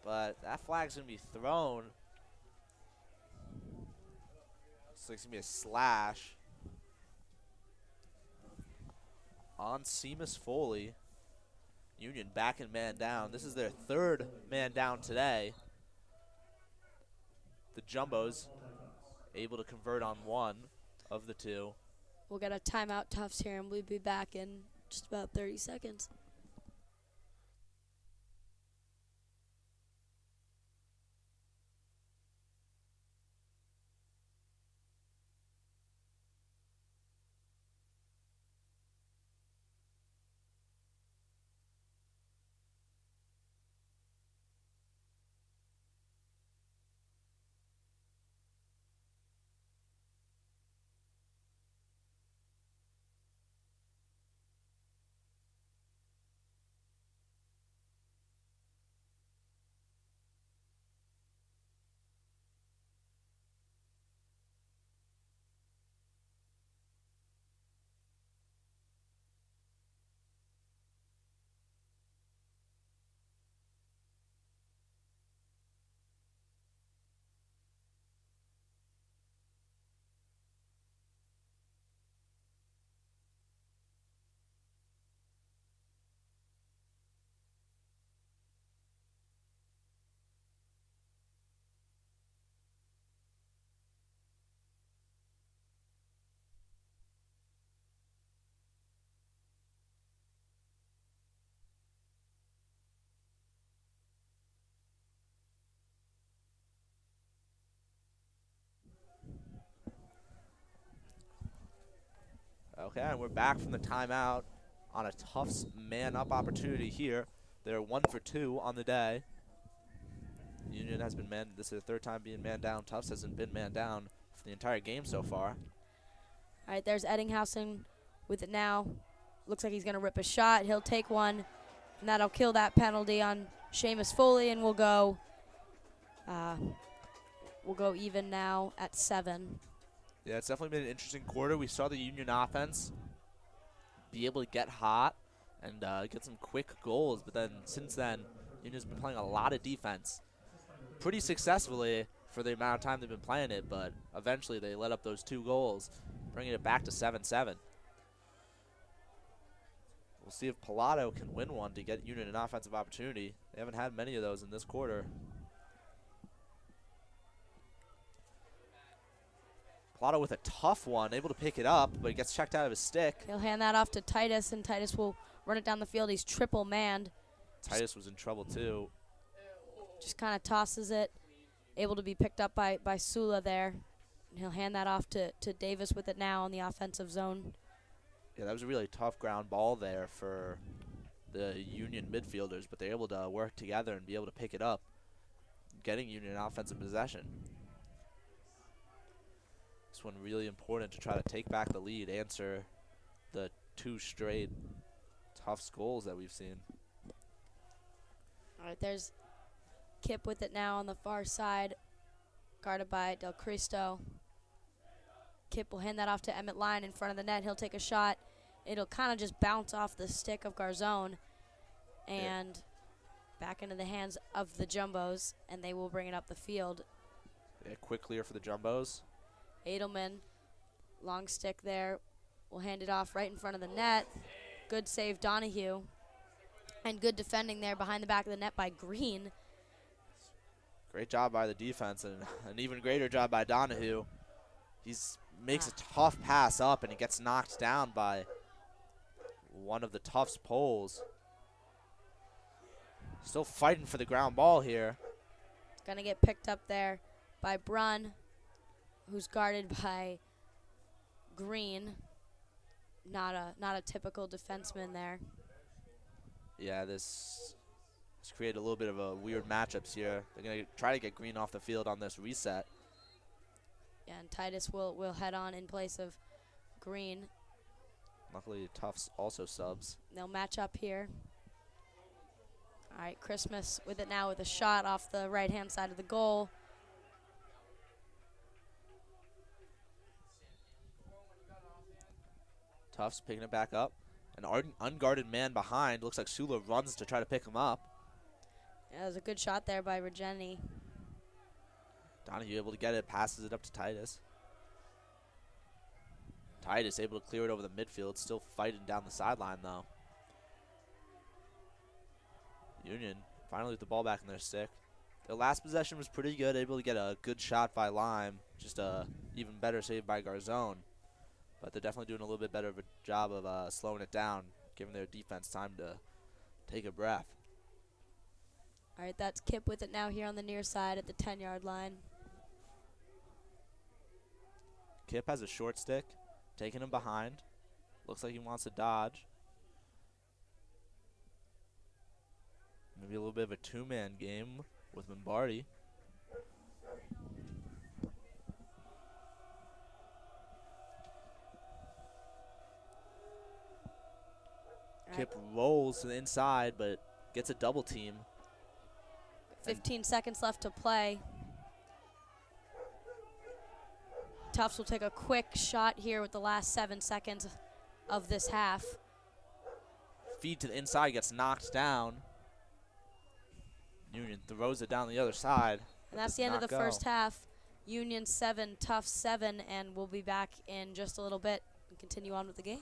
but that flag's going to be thrown. Looks like it's going to be a slash on Seamus Foley. Union back and man down. This is their third man down today. The Jumbos able to convert on one of the two. We'll get a timeout, Tufts here, and we'll be back in just about 30 seconds. Okay, and we're back from the timeout on a Tufts man-up opportunity here. They're 1 for 2 on the day. Union has been man. This is the third time being man down. Tufts hasn't been man down for the entire game so far. All right, there's Eddinghausen with it now. Looks like he's going to rip a shot. He'll take one, and that'll kill that penalty on Seamus Foley, and we'll go even now at 7. Yeah, it's definitely been an interesting quarter. We saw the Union offense be able to get hot and get some quick goals, but then since then, Union's been playing a lot of defense pretty successfully for the amount of time they've been playing it, but eventually they let up those 2 goals, bringing it back to 7-7. We'll see if Pilato can win one to get Union an offensive opportunity. They haven't had many of those in this quarter. Pilato with a tough one, able to pick it up, but it gets checked out of his stick. He'll hand that off to Titus, and Titus will run it down the field. He's triple manned. Titus was in trouble too. Just kind of tosses it, able to be picked up by Sula there. And he'll hand that off to Davis with it now on the offensive zone. Yeah, that was a really tough ground ball there for the Union midfielders, but they're able to work together and be able to pick it up, getting Union offensive possession. This one really important to try to take back the lead, answer the 2 straight Tufts goals that we've seen. All right, there's Kip with it now on the far side, guarded by Del Cristo. Kip will hand that off to Emmett Line in front of the net. He'll take a shot. It'll kind of just bounce off the stick of Garzone and back into the hands of the Jumbos, and they will bring it up the field. Yeah, quick clear for the Jumbos. Edelman, long stick there, will hand it off right in front of the net. Good save, Donahue. And good defending there behind the back of the net by Green. Great job by the defense, and an even greater job by Donahue. He makes a tough pass up, and he gets knocked down by one of the Tufts poles. Still fighting for the ground ball here. It's going to get picked up there by Brunn, who's guarded by Green. Not a typical defenseman there. Yeah, this has created a little bit of a weird matchups here. They're going to try to get Green off the field on this reset. Yeah, and Titus will head on in place of Green. Luckily, Tufts also subs. They'll match up here. All right, Christmas with it now with a shot off the right-hand side of the goal. Tufts picking it back up. An unguarded man behind. Looks like Sula runs to try to pick him up. Yeah, that was a good shot there by Regeni. Donahue able to get it, passes it up to Titus. Titus able to clear it over the midfield, still fighting down the sideline though. Union finally with the ball back in their stick. Their last possession was pretty good, able to get a good shot by Lime, just a even better save by Garzone. But they're definitely doing a little bit better of a job of slowing it down, giving their defense time to take a breath. All right, that's Kip with it now here on the near side at the 10-yard line. Kip has a short stick, taking him behind. Looks like he wants to dodge. Maybe a little bit of a two-man game with Lombardi. Kip rolls to the inside, but gets a double team. 15 seconds left to play. Tufts will take a quick shot here with the last 7 seconds of this half. Feed to the inside, gets knocked down. Union throws it down the other side. And that's the end of the first half. Union 7, Tufts 7, and we'll be back in just a little bit and continue on with the game.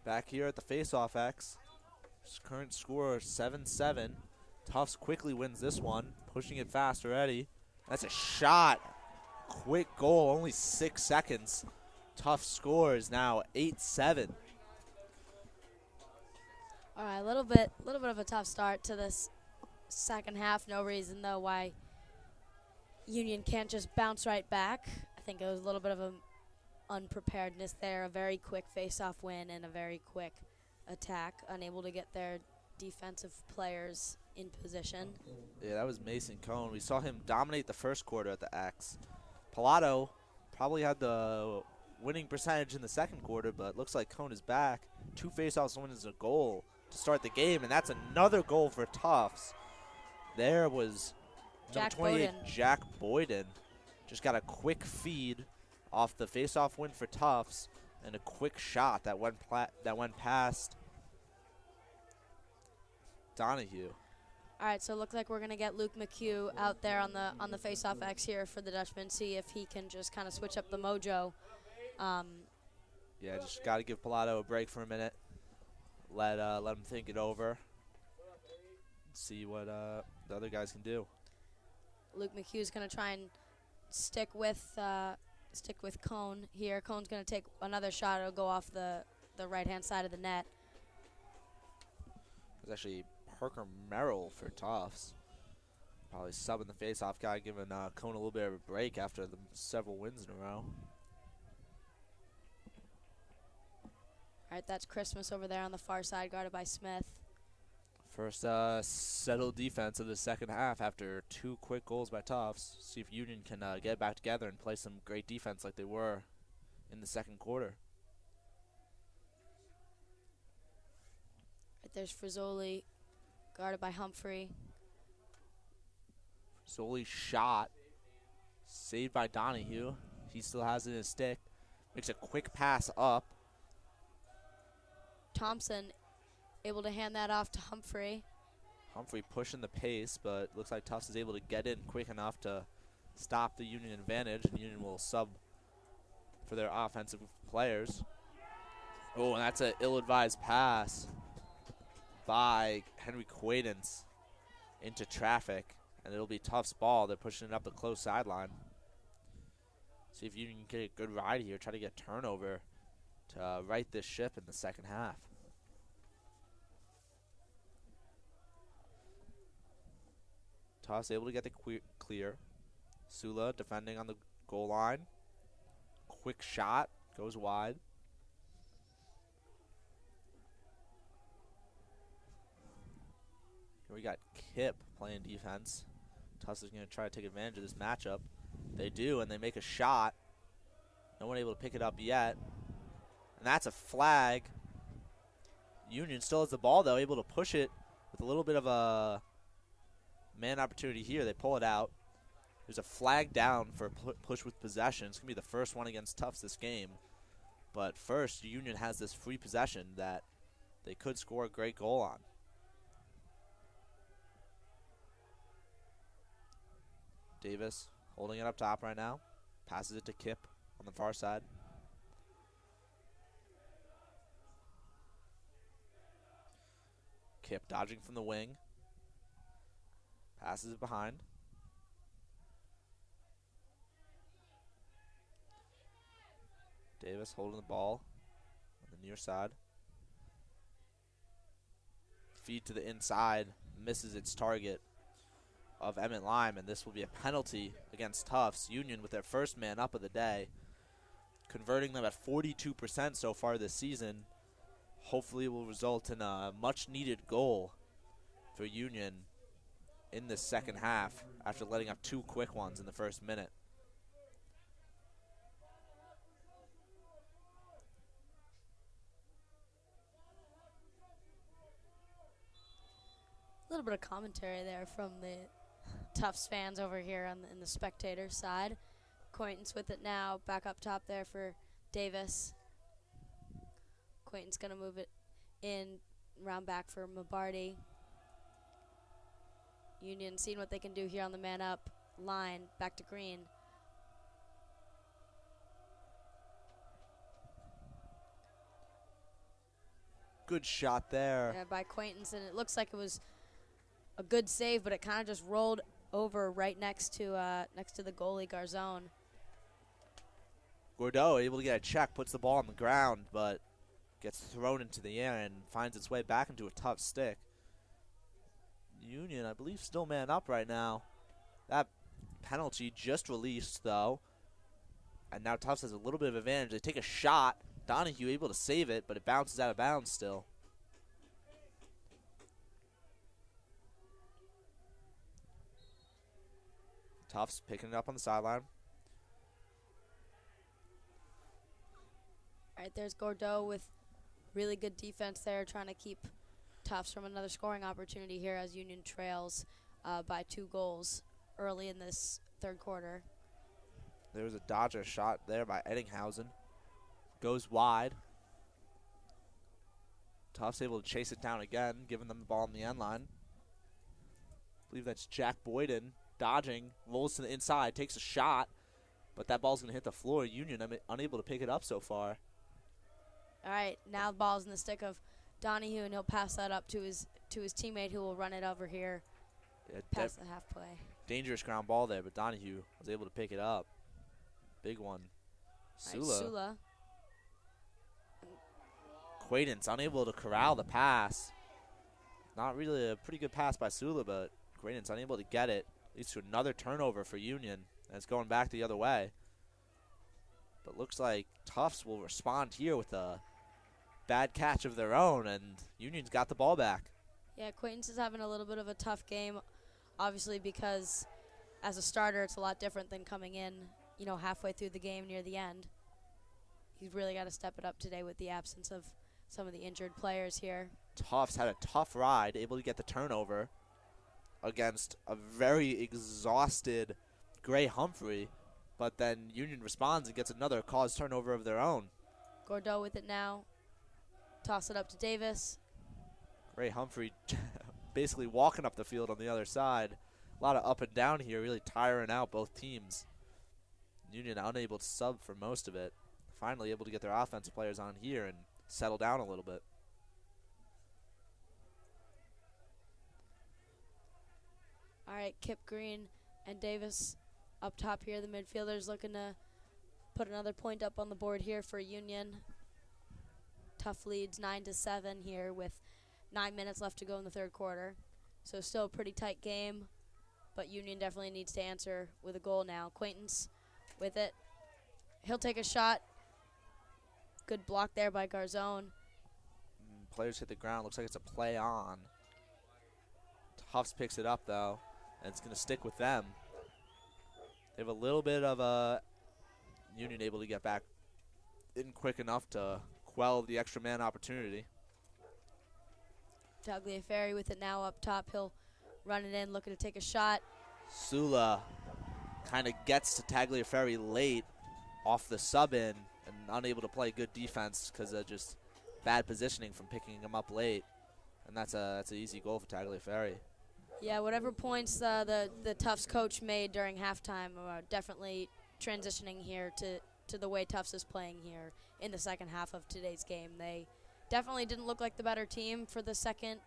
Back here at the face-off X. Current score 7-7. Tufts quickly wins this one, pushing it fast already. That's a shot. Quick goal, only 6 seconds. Tufts scores now 8-7. All right, a little bit of a tough start to this second half. No reason though why Union can't just bounce right back. I think it was a little bit of a unpreparedness there. A very quick face-off win and a very quick attack, unable to get their defensive players in position. Yeah, that was Mason Cone. We saw him dominate the first quarter at the X. Pilato probably had the winning percentage in the second quarter, but looks like Cone is back. 2 face-offs, one is a goal to start the game, and that's another goal for Tufts. There was number 28, Jack Boyden. Just got a quick feed off the face-off win for Tufts, and a quick shot that went past Donahue. All right, so it looks like we're gonna get Luke McHugh out there on the face-off X here for the Dutchman. See if he can just kind of switch up the mojo. Yeah, just got to give Pilato a break for a minute. Let him think it over. See what the other guys can do. Luke McHugh's gonna try and stick with Cone here. Cone's gonna take another shot. It'll go off the right-hand side of the net. It's actually Parker Merrill for Tufts. Probably subbing the face-off guy, giving Cone a little bit of a break after the several wins in a row. All right, that's Christmas over there on the far side, guarded by Smith. First settled defense of the second half after 2 quick goals by Tufts. See if Union can get back together and play some great defense like they were in the second quarter. Right there's Frizzoli, guarded by Humphrey. Frizzoli shot, saved by Donahue. He still has it in his stick. Makes a quick pass up. Thompson able to hand that off to Humphrey. Humphrey pushing the pace, but looks like Tufts is able to get in quick enough to stop the Union advantage, and Union will sub for their offensive players. Oh, and that's an ill-advised pass by Henry Quaidance into traffic, and it'll be Tufts' ball. They're pushing it up the close sideline. See if Union can get a good ride here, try to get turnover to right this ship in the second half. Tufts able to get the clear. Sula defending on the goal line. Quick shot, goes wide. Here we got Kip playing defense. Tufts is going to try to take advantage of this matchup. They do, and they make a shot. No one able to pick it up yet. And that's a flag. Union still has the ball, though, able to push it with a little bit of a man opportunity here. They pull it out. There's a flag down for a push with possession. It's going to be the first one against Tufts this game. But first, Union has this free possession that they could score a great goal on. Davis holding it up top right now. Passes it to Kip on the far side. Kip dodging from the wing. Passes it behind. Davis holding the ball on the near side. Feed to the inside. Misses its target of Emmett Lime, and this will be a penalty against Tufts. Union with their first man up of the day, converting them at 42% so far this season. Hopefully it will result in a much-needed goal for Union in the second half after letting up 2 quick ones in the first minute. A little bit of commentary there from the Tufts fans over here on in the spectator side. Quaintance with it now, back up top there for Davis. Quaintance going to move it in, round back for Mabardi. Union seeing what they can do here on the man up line, back to Green. Good shot there. Yeah, by Quaintance, and it looks like it was a good save, but it kind of just rolled over right next to the goalie Garzone. Gordeau able to get a check, puts the ball on the ground, but gets thrown into the air and finds its way back into a tough stick. Union, I believe, still man up right now. That penalty just released, though. And now Tufts has a little bit of advantage. They take a shot. Donahue able to save it, but it bounces out of bounds still. Tufts picking it up on the sideline. All right, there's Gordeau with really good defense there, trying to keep Tufts from another scoring opportunity here as Union trails by 2 goals early in this third quarter. There was a dodger shot there by Eddinghausen. Goes wide. Tufts able to chase it down again, giving them the ball on the end line. I believe that's Jack Boyden dodging, rolls to the inside, takes a shot, but that ball's going to hit the floor. Union unable to pick it up so far. All right, now the ball's in the stick of Donahue, and he'll pass that up to his teammate, who will run it over here past the half play. Dangerous ground ball there, but Donahue was able to pick it up. Big one. Sula. Quaintance unable to corral the pass. Not really a pretty good pass by Sula, but Quaintance unable to get it. Leads to another turnover for Union, and it's going back the other way. But looks like Tufts will respond here with a bad catch of their own, and Union's got the ball back. Yeah, Quaintance is having a little bit of a tough game, obviously, because as a starter, it's a lot different than coming in, halfway through the game near the end. He's really got to step it up today with the absence of some of the injured players here. Tufts had a tough ride, able to get the turnover against a very exhausted Gray Humphrey, but then Union responds and gets another caused turnover of their own. Gordeau with it now. Toss it up to Davis. Gray Humphrey basically walking up the field on the other side. A lot of up and down here, really tiring out both teams. Union unable to sub for most of it. Finally able to get their offensive players on here and settle down a little bit. All right, Kip Green and Davis up top here. The midfielders looking to put another point up on the board here for Union. Tough leads 9-7 here with 9 minutes left to go in the third quarter. So still a pretty tight game, but Union definitely needs to answer with a goal now. Quaintance with it. He'll take a shot. Good block there by Garzone. Players hit the ground. Looks like it's a play on. Tufts picks it up, though, and it's going to stick with them. They have a little bit of a Union able to get back in quick enough to quell the extra man opportunity. Tagliaferri with it now up top. He'll run it in, looking to take a shot. Sula kind of gets to Tagliaferri late off the sub-in and unable to play good defense because of just bad positioning from picking him up late. And that's an easy goal for Tagliaferri. Yeah, whatever points the Tufts coach made during halftime are definitely transitioning here to the way Tufts is playing here in the second half of today's game. They definitely didn't look like the better team for the second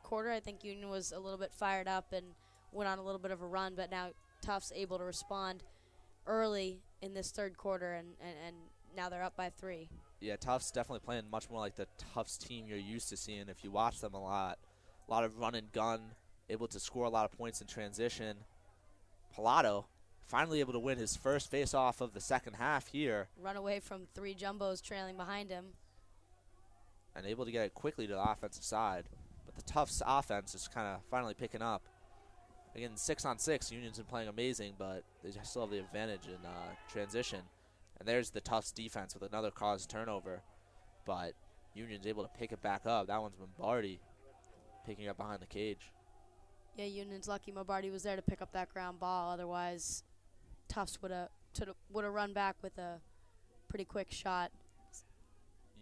quarter. I think Union was a little bit fired up and went on a little bit of a run, but now Tufts able to respond early in this third quarter, and now they're up by 3. Yeah, Tufts definitely playing much more like the Tufts team you're used to seeing if you watch them a lot. A lot of run and gun, able to score a lot of points in transition. Pilato finally able to win his first face-off of the second half here. Run away from 3 jumbos trailing behind him. And able to get it quickly to the offensive side. But the Tufts offense is kind of finally picking up. Again, 6-on-6, Union's been playing amazing, but they still have the advantage in transition. And there's the Tufts defense with another caused turnover. But Union's able to pick it back up. That one's Mombardi picking up behind the cage. Yeah, Union's lucky Mombardi was there to pick up that ground ball. Otherwise, Tufts would have run back with a pretty quick shot.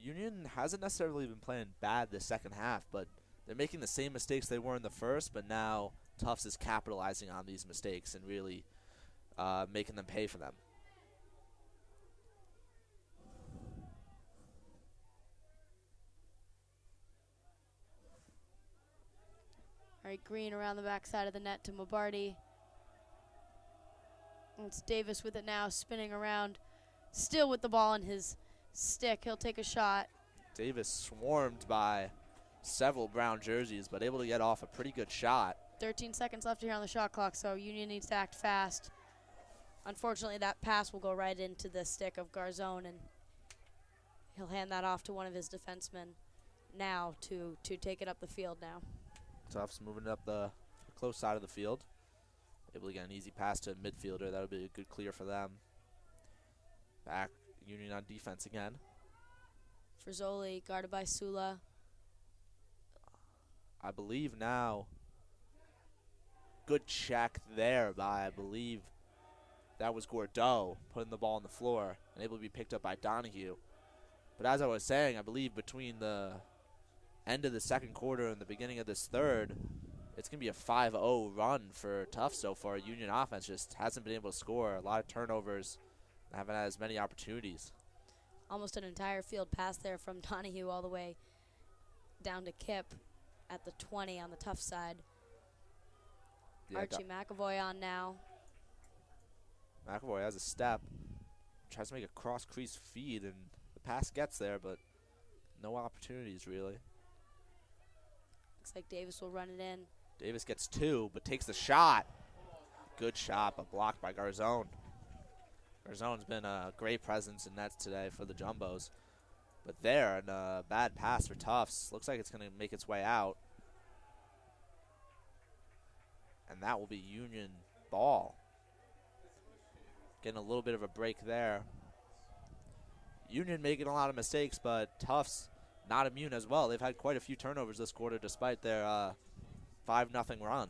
Union hasn't necessarily been playing bad this second half, but they're making the same mistakes they were in the first, but now Tufts is capitalizing on these mistakes and really making them pay for them. All right, Green around the backside of the net to Mabardi. It's Davis with it now, spinning around, still with the ball in his stick. He'll take a shot. Davis swarmed by several brown jerseys, but able to get off a pretty good shot. 13 seconds left here on the shot clock, so Union needs to act fast. Unfortunately, that pass will go right into the stick of Garzone, and he'll hand that off to one of his defensemen now to take it up the field now. Tufts moving it up the close side of the field. Able to get an easy pass to a midfielder. That would be a good clear for them. Back, Union on defense again. Frizzoli guarded by Sula. I believe now, good check there by, I believe, that was Gordeau putting the ball on the floor and able to be picked up by Donahue. But as I was saying, I believe between the end of the second quarter and the beginning of this third, it's going to be a 5-0 run for Tufts so far. Union offense just hasn't been able to score. A lot of turnovers, haven't had as many opportunities. Almost an entire field pass there from Donahue all the way down to Kip at the 20 on the Tufts side. Yeah, Archie McAvoy on now. McAvoy has a step, tries to make a cross-crease feed, and the pass gets there, but no opportunities really. Looks like Davis will run it in. Davis gets two, but takes the shot. Good shot, but blocked by Garzone. Garzone's been a great presence in nets today for the Jumbos. But there, and a bad pass for Tufts. Looks like it's going to make its way out. And that will be Union ball. Getting a little bit of a break there. Union making a lot of mistakes, but Tufts not immune as well. They've had quite a few turnovers this quarter despite their 5-0 run.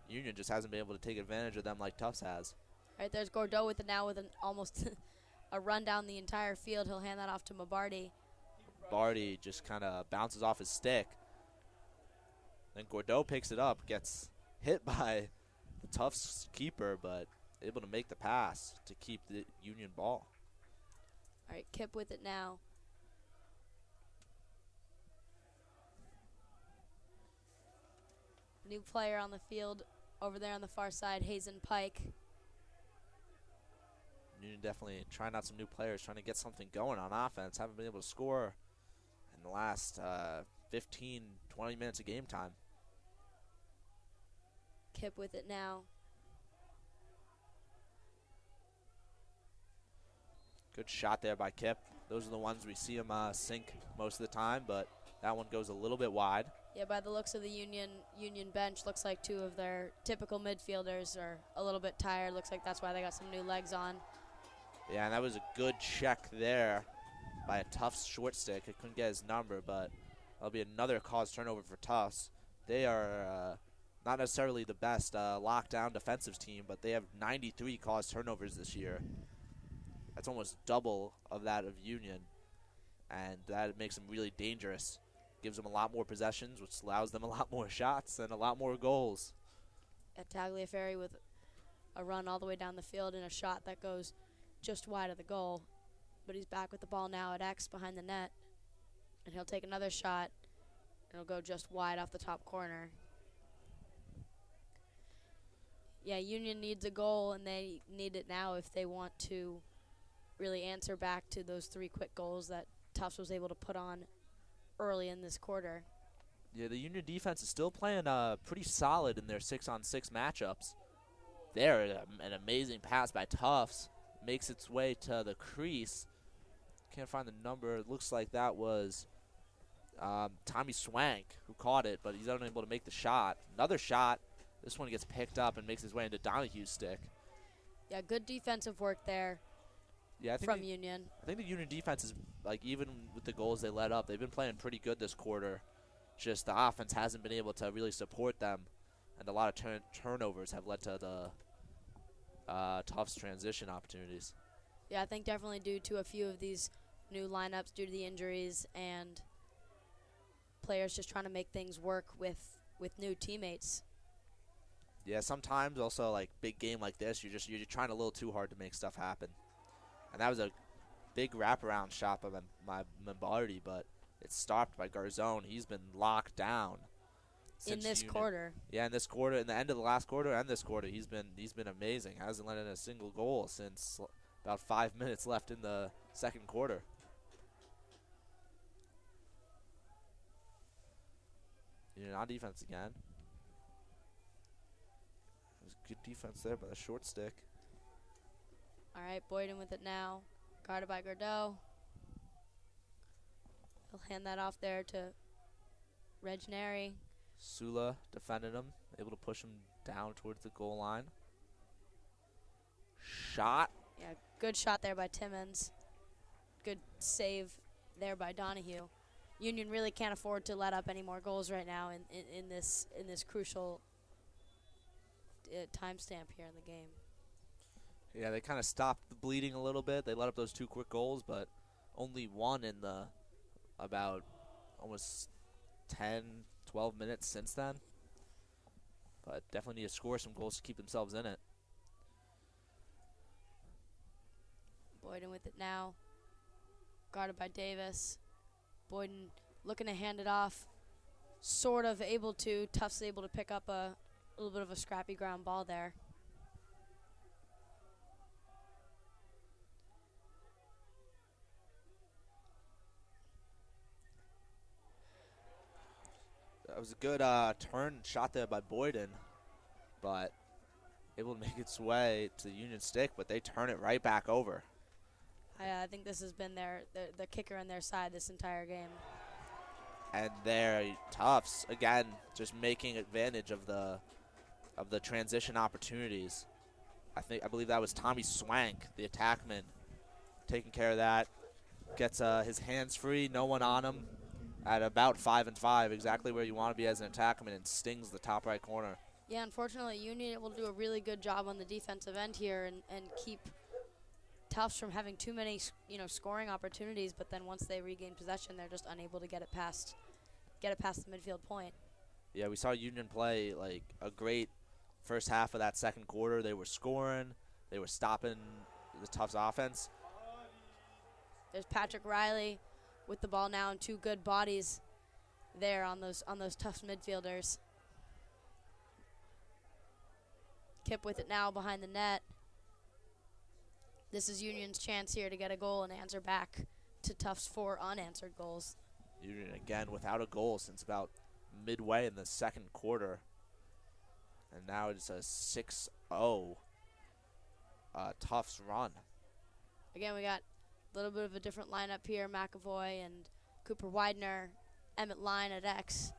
Union just hasn't been able to take advantage of them like Tufts has. All right, there's Gordeau with it now with an almost a run down the entire field. He'll hand that off to Mabardi. Mabardi just kind of bounces off his stick. Then Gordeau picks it up, gets hit by the Tufts keeper, but able to make the pass to keep the Union ball. All right, Kip with it now. New player on the field over there on the far side, Hazen Pike. Union definitely trying out some new players, trying to get something going on offense. Haven't been able to score in the last 15, 20 minutes of game time. Kip with it now. Good shot there by Kip. Those are the ones we see him sink most of the time, but that one goes a little bit wide. Yeah, by the looks of the Union bench, looks like two of their typical midfielders are a little bit tired. Looks like that's why they got some new legs on. Yeah, and that was a good check there by a Tufts short stick. It couldn't get his number, but that'll be another caused turnover for Tufts. They are not necessarily the best lockdown defensive team, but they have 93 caused turnovers this year. That's almost double of that of Union, and that makes them really dangerous. Gives them a lot more possessions, which allows them a lot more shots and a lot more goals. Tagliaferri with a run all the way down the field and a shot that goes just wide of the goal. But he's back with the ball now at X behind the net. And he'll take another shot. And it'll go just wide off the top corner. Yeah, Union needs a goal, and they need it now if they want to really answer back to those 3 quick goals that Tufts was able to put on early in this quarter. Yeah, the Union defense is still playing pretty solid in their 6-on-6 matchups. There, an amazing pass by Tufts. Makes its way to the crease. Can't find the number. It looks like that was Tommy Swank who caught it, but he's unable to make the shot. Another shot. This one gets picked up and makes his way into Donahue's stick. Yeah, good defensive work there. Yeah, from Union. I think the Union defense is, like, even with the goals they let up, they've been playing pretty good this quarter. Just the offense hasn't been able to really support them, and a lot of turnovers have led to the Tufts transition opportunities. Yeah, I think definitely due to a few of these new lineups due to the injuries and players just trying to make things work with new teammates. Yeah, sometimes also, like, big game like this, you're trying a little too hard to make stuff happen. And that was a big wraparound shot by Mabardi, but it's stopped by Garzone. He's been locked down. in since this Union. quarter. Yeah, in this quarter, in the end of the last quarter and this quarter, he's been amazing. Hasn't let in a single goal since about 5 minutes left in the second quarter. Union on defense again. There's good defense there by the short stick. All right, Boyden with it now. Guarded by Gordeau. He'll hand that off there to Regneri. Sula defended him, able to push him down towards the goal line. Shot. Yeah, good shot there by Timmons. Good save there by Donahue. Union really can't afford to let up any more goals right now in this crucial timestamp here in the game. Yeah, they kind of stopped the bleeding a little bit. They let up those 2 quick goals, but only one in the about almost 10, 12 minutes since then. But definitely need to score some goals to keep themselves in it. Boyden with it now. Guarded by Davis. Boyden looking to hand it off. Sort of able to. Tufts able to pick up a little bit of a scrappy ground ball there. That was a good turn shot there by Boyden, but able to make its way to the Union stick, but they turn it right back over. I think this has been the kicker on their side this entire game. And there, Tufts again just making advantage of the transition opportunities. I believe that was Tommy Swank, the attackman, taking care of that. Gets his hands free, no one on him, at about 5-5, exactly where you want to be as an attackman, and stings the top right corner. Yeah, unfortunately, Union able to do a really good job on the defensive end here and keep Tufts from having too many, scoring opportunities. But then once they regain possession, they're just unable to get it past the midfield point. Yeah, we saw Union play like a great first half of that second quarter. They were scoring, they were stopping the Tufts offense. There's Patrick Riley with the ball now and 2 good bodies there on those Tufts midfielders. Kip with it now behind the net. This is Union's chance here to get a goal and answer back to Tufts 4 unanswered goals. Union again without a goal since about midway in the second quarter. And now it's a 6-0 Tufts run. Again, we got a little bit of a different lineup here. McAvoy and Cooper Widener, Emmett Line at X.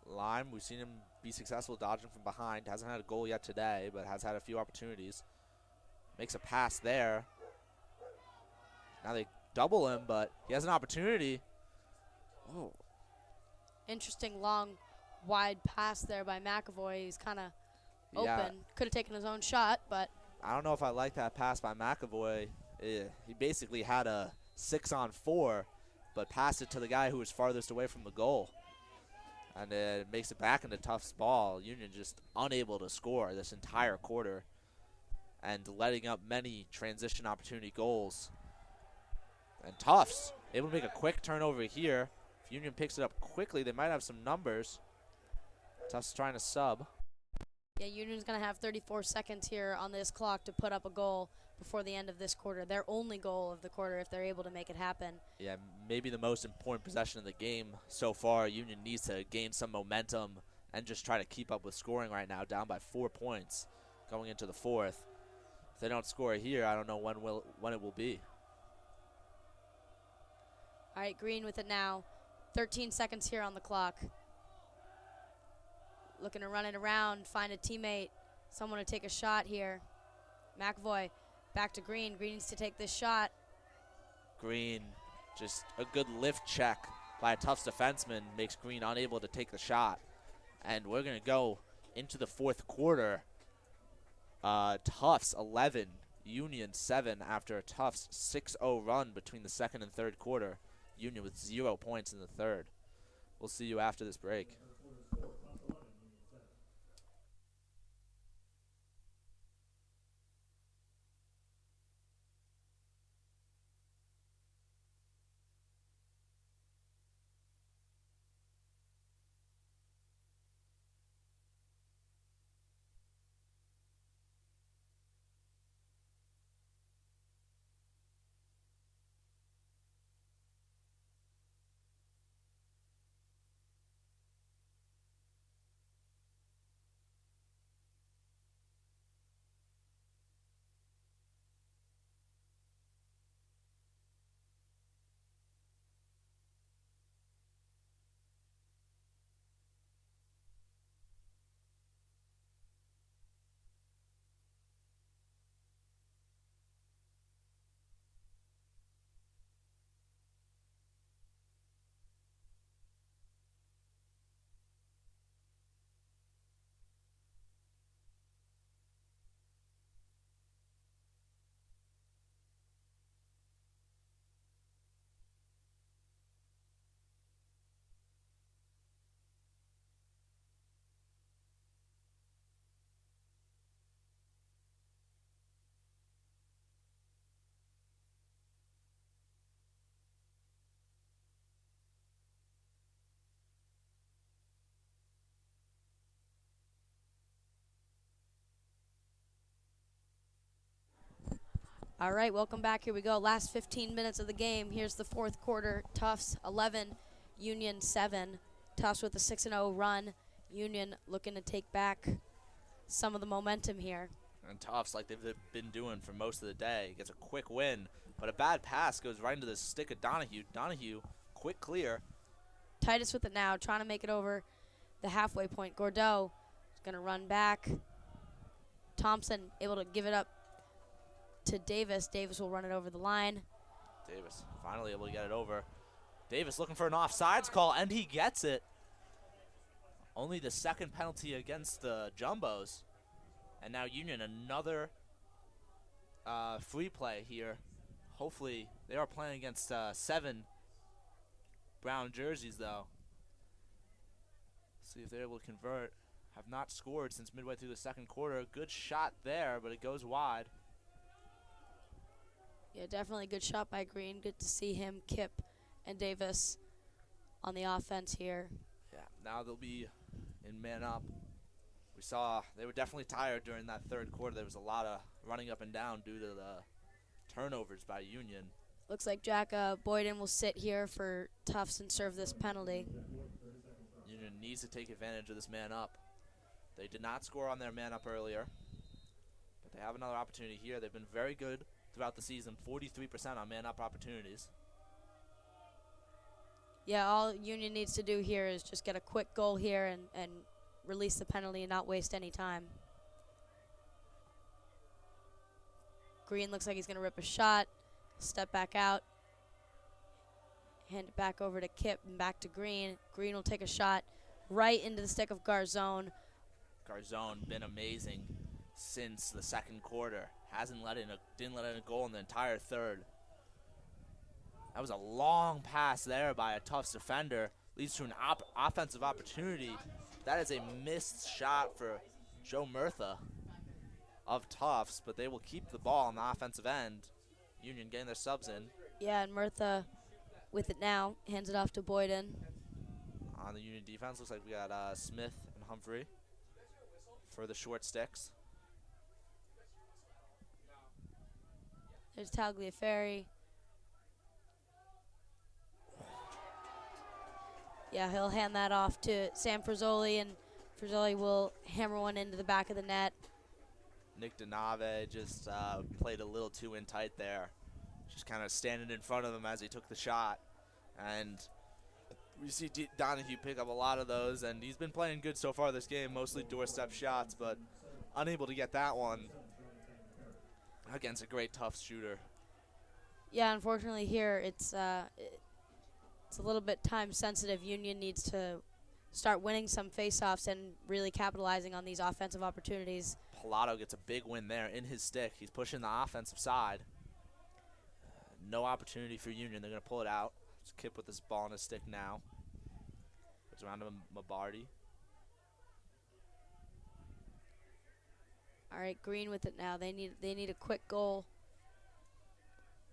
Lime, we've seen him be successful dodging from behind. Hasn't had a goal yet today, but has had a few opportunities. Makes a pass there. Now they double him, but he has an opportunity. Oh. Interesting long, wide pass there by McAvoy. He's kind of open. Yeah. Could have taken his own shot, but I don't know if I like that pass by McAvoy. He basically had a 6-on-4, but passed it to the guy who was farthest away from the goal. And it makes it back into Tufts' ball. Union just unable to score this entire quarter and letting up many transition opportunity goals. And Tufts able to make a quick turnover here. If Union picks it up quickly, they might have some numbers. Tufts trying to sub. yeah, Union's going to have 34 seconds here on this clock to put up a goal before the end of this quarter. Their only goal of the quarter if they're able to make it happen. Yeah, maybe the most important possession of the game so far. Union needs to gain some momentum and just try to keep up with scoring right now, down by 4 points going into the fourth. If they don't score here, I don't know when it will be. All right, Green with it now. 13 seconds here on the clock. Looking to run it around, find a teammate, someone to take a shot here. McAvoy back to Green. Green needs to take this shot. Green, just a good lift check by a Tufts defenseman makes Green unable to take the shot. And we're going to go into the fourth quarter. Tufts 11, Union 7 after a Tufts 6-0 run between the second and third quarter. Union with 0 points in the third. We'll see you after this break. All right, welcome back. Here we go. Last 15 minutes of the game. Here's the fourth quarter. Tufts 11, Union 7. Tufts with a 6-0 run. Union looking to take back some of the momentum here. And Tufts, like they've been doing for most of the day, gets a quick win. But a bad pass goes right into the stick of Donahue. Donahue, quick clear. Titus with it now, trying to make it over the halfway point. Gordeau is going to run back. Thompson able to give it up to Davis. Davis will run it over the line. Davis finally able to get it over. Davis looking for an offsides call, and he gets it. Only the second penalty against the Jumbos. And now Union, another free play here. Hopefully, they are playing against 7 brown jerseys, though. See if they're able to convert. Have not scored since midway through the second quarter. Good shot there, but it goes wide. Yeah, definitely a good shot by Green. Good to see him, Kip, and Davis on the offense here. Yeah, now they'll be in man up. We saw they were definitely tired during that third quarter. There was a lot of running up and down due to the turnovers by Union. Looks like Jack Boyden will sit here for Tufts and serve this penalty. Union needs to take advantage of this man up. They did not score on their man up earlier, but they have another opportunity here. They've been very good throughout the season, 43% on man up opportunities. Yeah, all Union needs to do here is just get a quick goal here and release the penalty and not waste any time. Green looks like he's going to rip a shot, step back out, hand it back over to Kip and back to Green. Green will take a shot right into the stick of Garzone. Garzone been amazing since the second quarter. Didn't let in a goal in the entire third. That was a long pass there by a Tufts defender. Leads to an offensive opportunity. That is a missed shot for Joe Murtha of Tufts, but they will keep the ball on the offensive end. Union getting their subs in. Yeah, and Murtha with it now. Hands it off to Boyden. On the Union defense, looks like we got Smith and Humphrey for the short sticks. There's Tagliaferri. Yeah, he'll hand that off to Sam Frizzoli, and Frizzoli will hammer one into the back of the net. Nick Denave just played a little too in tight there. Just kind of standing in front of him as he took the shot. And we see Donahue pick up a lot of those, and he's been playing good so far this game, mostly doorstep shots, but unable to get that one against a great Tufts shooter. Yeah, unfortunately here it's a little bit time sensitive. Union needs to start winning some faceoffs and really capitalizing on these offensive opportunities. Pilato gets a big win there in his stick. He's pushing the offensive side. No opportunity for Union. They're going to pull it out. It's Kip with this ball in his stick now. Goes around to Mabardi. All right, Green with it now. They need a quick goal.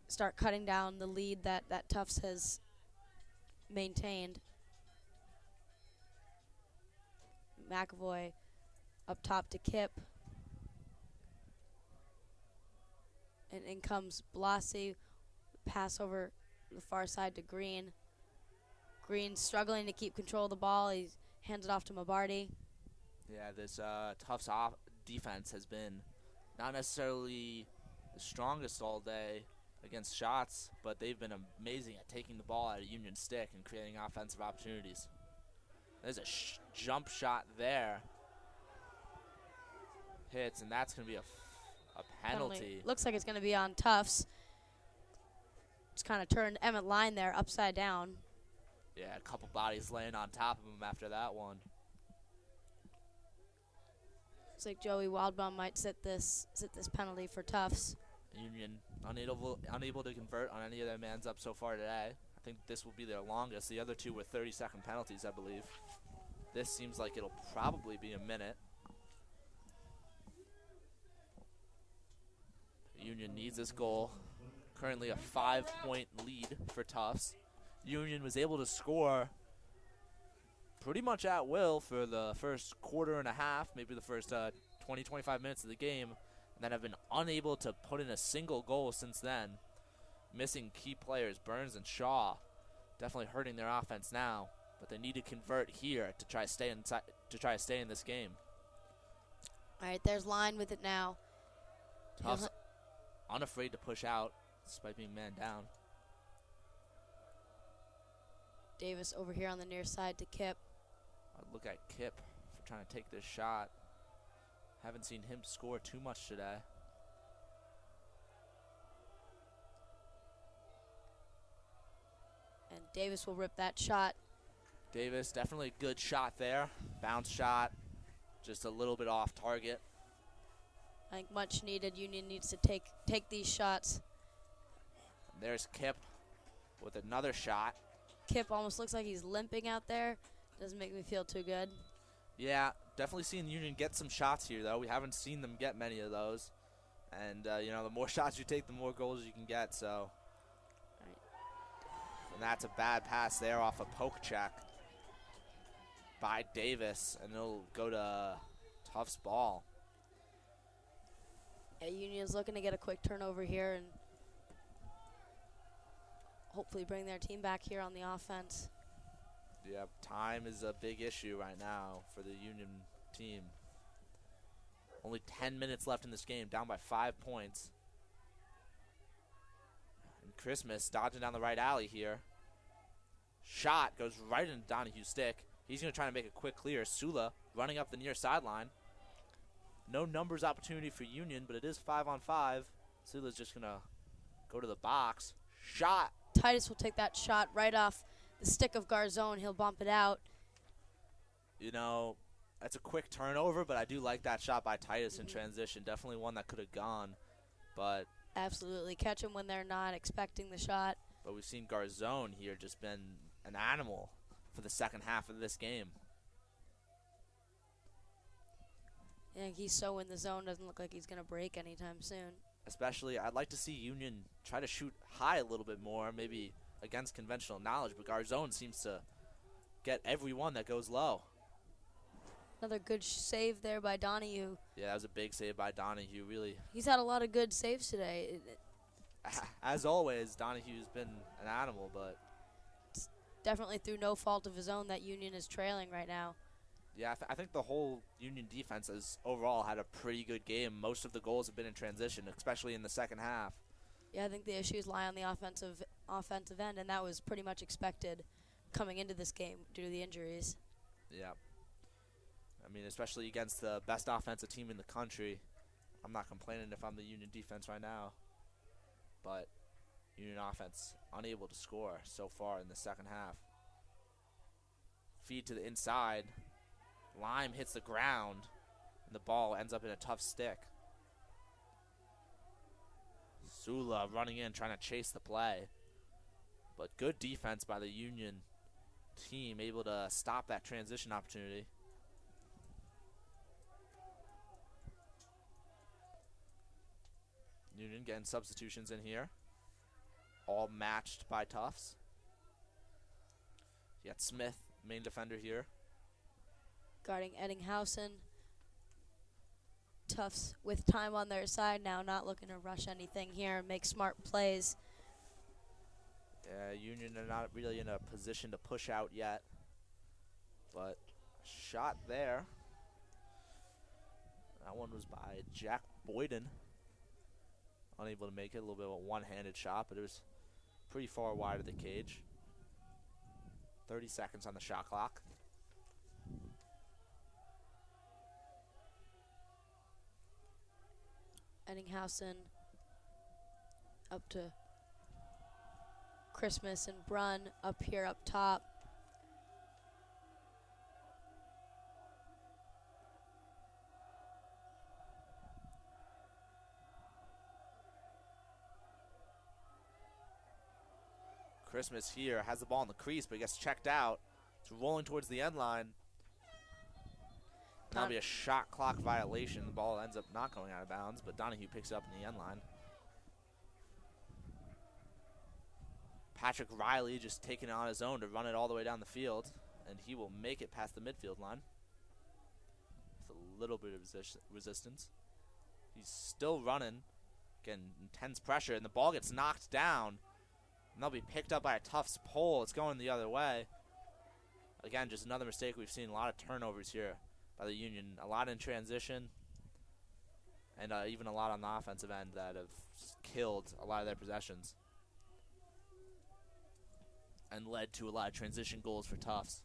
Start cutting down the lead that Tufts has maintained. McAvoy up top to Kip. And in comes Blasi. Pass over the far side to Green. Green struggling to keep control of the ball. He hands it off to Mabardi. Yeah, this Tufts defense has been not necessarily the strongest all day against shots, but they've been amazing at taking the ball out of Union stick and creating offensive opportunities. There's a jump shot there. Hits, and that's going to be a penalty. Looks like it's going to be on Tufts. Just kind of turned Emmett Line there upside down. Yeah, a couple bodies laying on top of him after that one. Looks like Joey Wildbaum might sit this penalty for Tufts. Union unable to convert on any of their mans up so far today. I think this will be their longest. The other two were 30-second penalties, I believe. This seems like it'll probably be a minute. Union needs this goal. Currently a 5-point lead for Tufts. Union was able to score pretty much at will for the first quarter and a half, maybe the first 20-25 minutes of the game. that have been unable to put in a single goal since then. Missing key players, Burns and Shaw, definitely hurting their offense now. But they need to convert here to try to stay in this game. All right, there's Line with it now. Tufts unafraid to push out despite being man down. Davis over here on the near side to Kip. I'd look at Kip for trying to take this shot. Haven't seen him score too much today. And Davis will rip that shot. Davis, definitely a good shot there. Bounce shot, just a little bit off target. I think much needed. Union needs to take these shots. And there's Kip with another shot. Kip almost looks like he's limping out there. Doesn't make me feel too good. Yeah, definitely seeing Union get some shots here, though. We haven't seen them get many of those. And, you know, the more shots you take, the more goals you can get, so. Right. And that's a bad pass there off a poke check by Davis, and it'll go to Tufts' ball. Yeah, Union's looking to get a quick turnover here and hopefully bring their team back here on the offense. Yeah, time is a big issue right now for the Union team. Only 10 minutes left in this game, down by 5 points. And Christmas dodging down the right alley here. Shot goes right into Donahue's stick. He's going to try to make a quick clear. Sula running up the near sideline. No numbers opportunity for Union, but it is 5-on-5. Sula's just going to go to the box. Shot. Titus will take that shot right off the stick of Garzone. He'll bump it out. You know, that's a quick turnover, but I do like that shot by Titus in transition. Definitely one that could have gone, but absolutely catch them when they're not expecting the shot. But we've seen Garzone here just been an animal for the second half of this game. Yeah, he's so in the zone, doesn't look like he's going to break anytime soon. Especially, I'd like to see Union try to shoot high a little bit more, maybe against conventional knowledge, but Garzone seems to get every one that goes low. Another good save there by Donahue. Yeah, that was a big save by Donahue, really. He's had a lot of good saves today. As always, Donahue's been an animal, but it's definitely through no fault of his own that Union is trailing right now. Yeah, I think the whole Union defense has overall had a pretty good game. Most of the goals have been in transition, especially in the second half. Yeah, I think the issues lie on the offensive end, and that was pretty much expected coming into this game due to the injuries. Yeah. I mean, especially against the best offensive team in the country. I'm not complaining if I'm the Union defense right now. But Union offense unable to score so far in the second half. Feed to the inside. Lime hits the ground, and the ball ends up in a tough stick. Sula running in, trying to chase the play. But good defense by the Union team, able to stop that transition opportunity. Union getting substitutions in here. All matched by Tufts. You got Smith, main defender here. Guarding Eddinghausen. Tufts with time on their side now, not looking to rush anything here and make smart plays. Yeah, Union are not really in a position to push out yet. But shot there. That one was by Jack Boyden. Unable to make it, a little bit of a one-handed shot, but it was pretty far wide of the cage. 30 seconds on the shot clock. Eddinghausen up to Christmas and Brunn up here up top. Christmas here has the ball in the crease, but he gets checked out. It's rolling towards the end line. That'll be a shot clock violation. The ball ends up not going out of bounds, but Donahue picks it up in the end line. Patrick Riley just taking it on his own to run it all the way down the field, and he will make it past the midfield line with a little bit of resistance. He's still running, getting intense pressure, and the ball gets knocked down. And they'll be picked up by a Tufts pole. It's going the other way. Again, just another mistake. We've seen a lot of turnovers here by the Union. A lot in transition, and even a lot on the offensive end that have killed a lot of their possessions and led to a lot of transition goals for Tufts.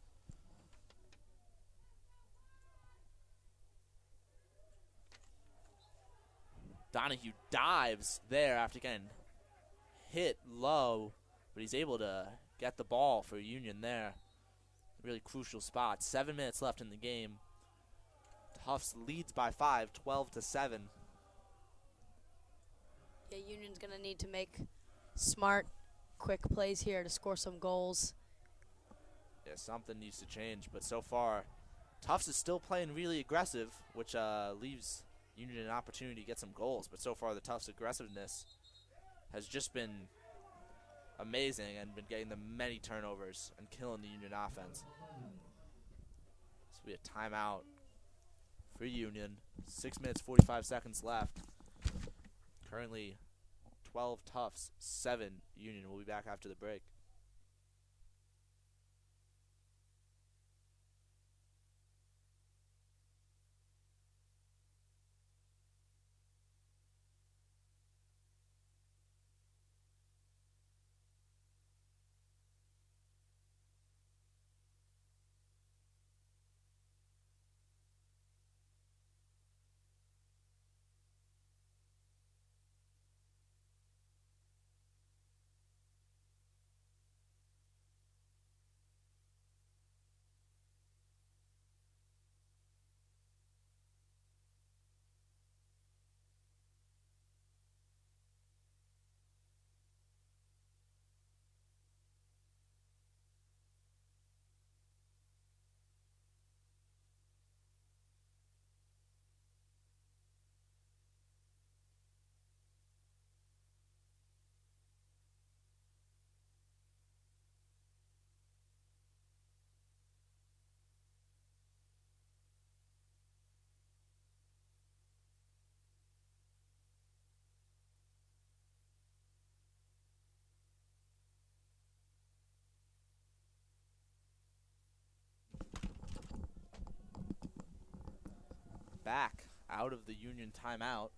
Donahue dives there after getting hit low, but he's able to get the ball for Union there. Really crucial spot. 7 minutes left in the game. Tufts leads by 5, 12-7. Yeah, Union's going to need to make smart, quick plays here to score some goals. Yeah, something needs to change, but so far, Tufts is still playing really aggressive, which leaves Union an opportunity to get some goals. But so far, the Tufts aggressiveness has just been amazing and been getting them many turnovers and killing the Union offense. This will be a timeout for Union. 6 minutes, 45 seconds left. Currently 12 Tufts, 7 Union. We'll be back after the break. Back out of the Union timeout.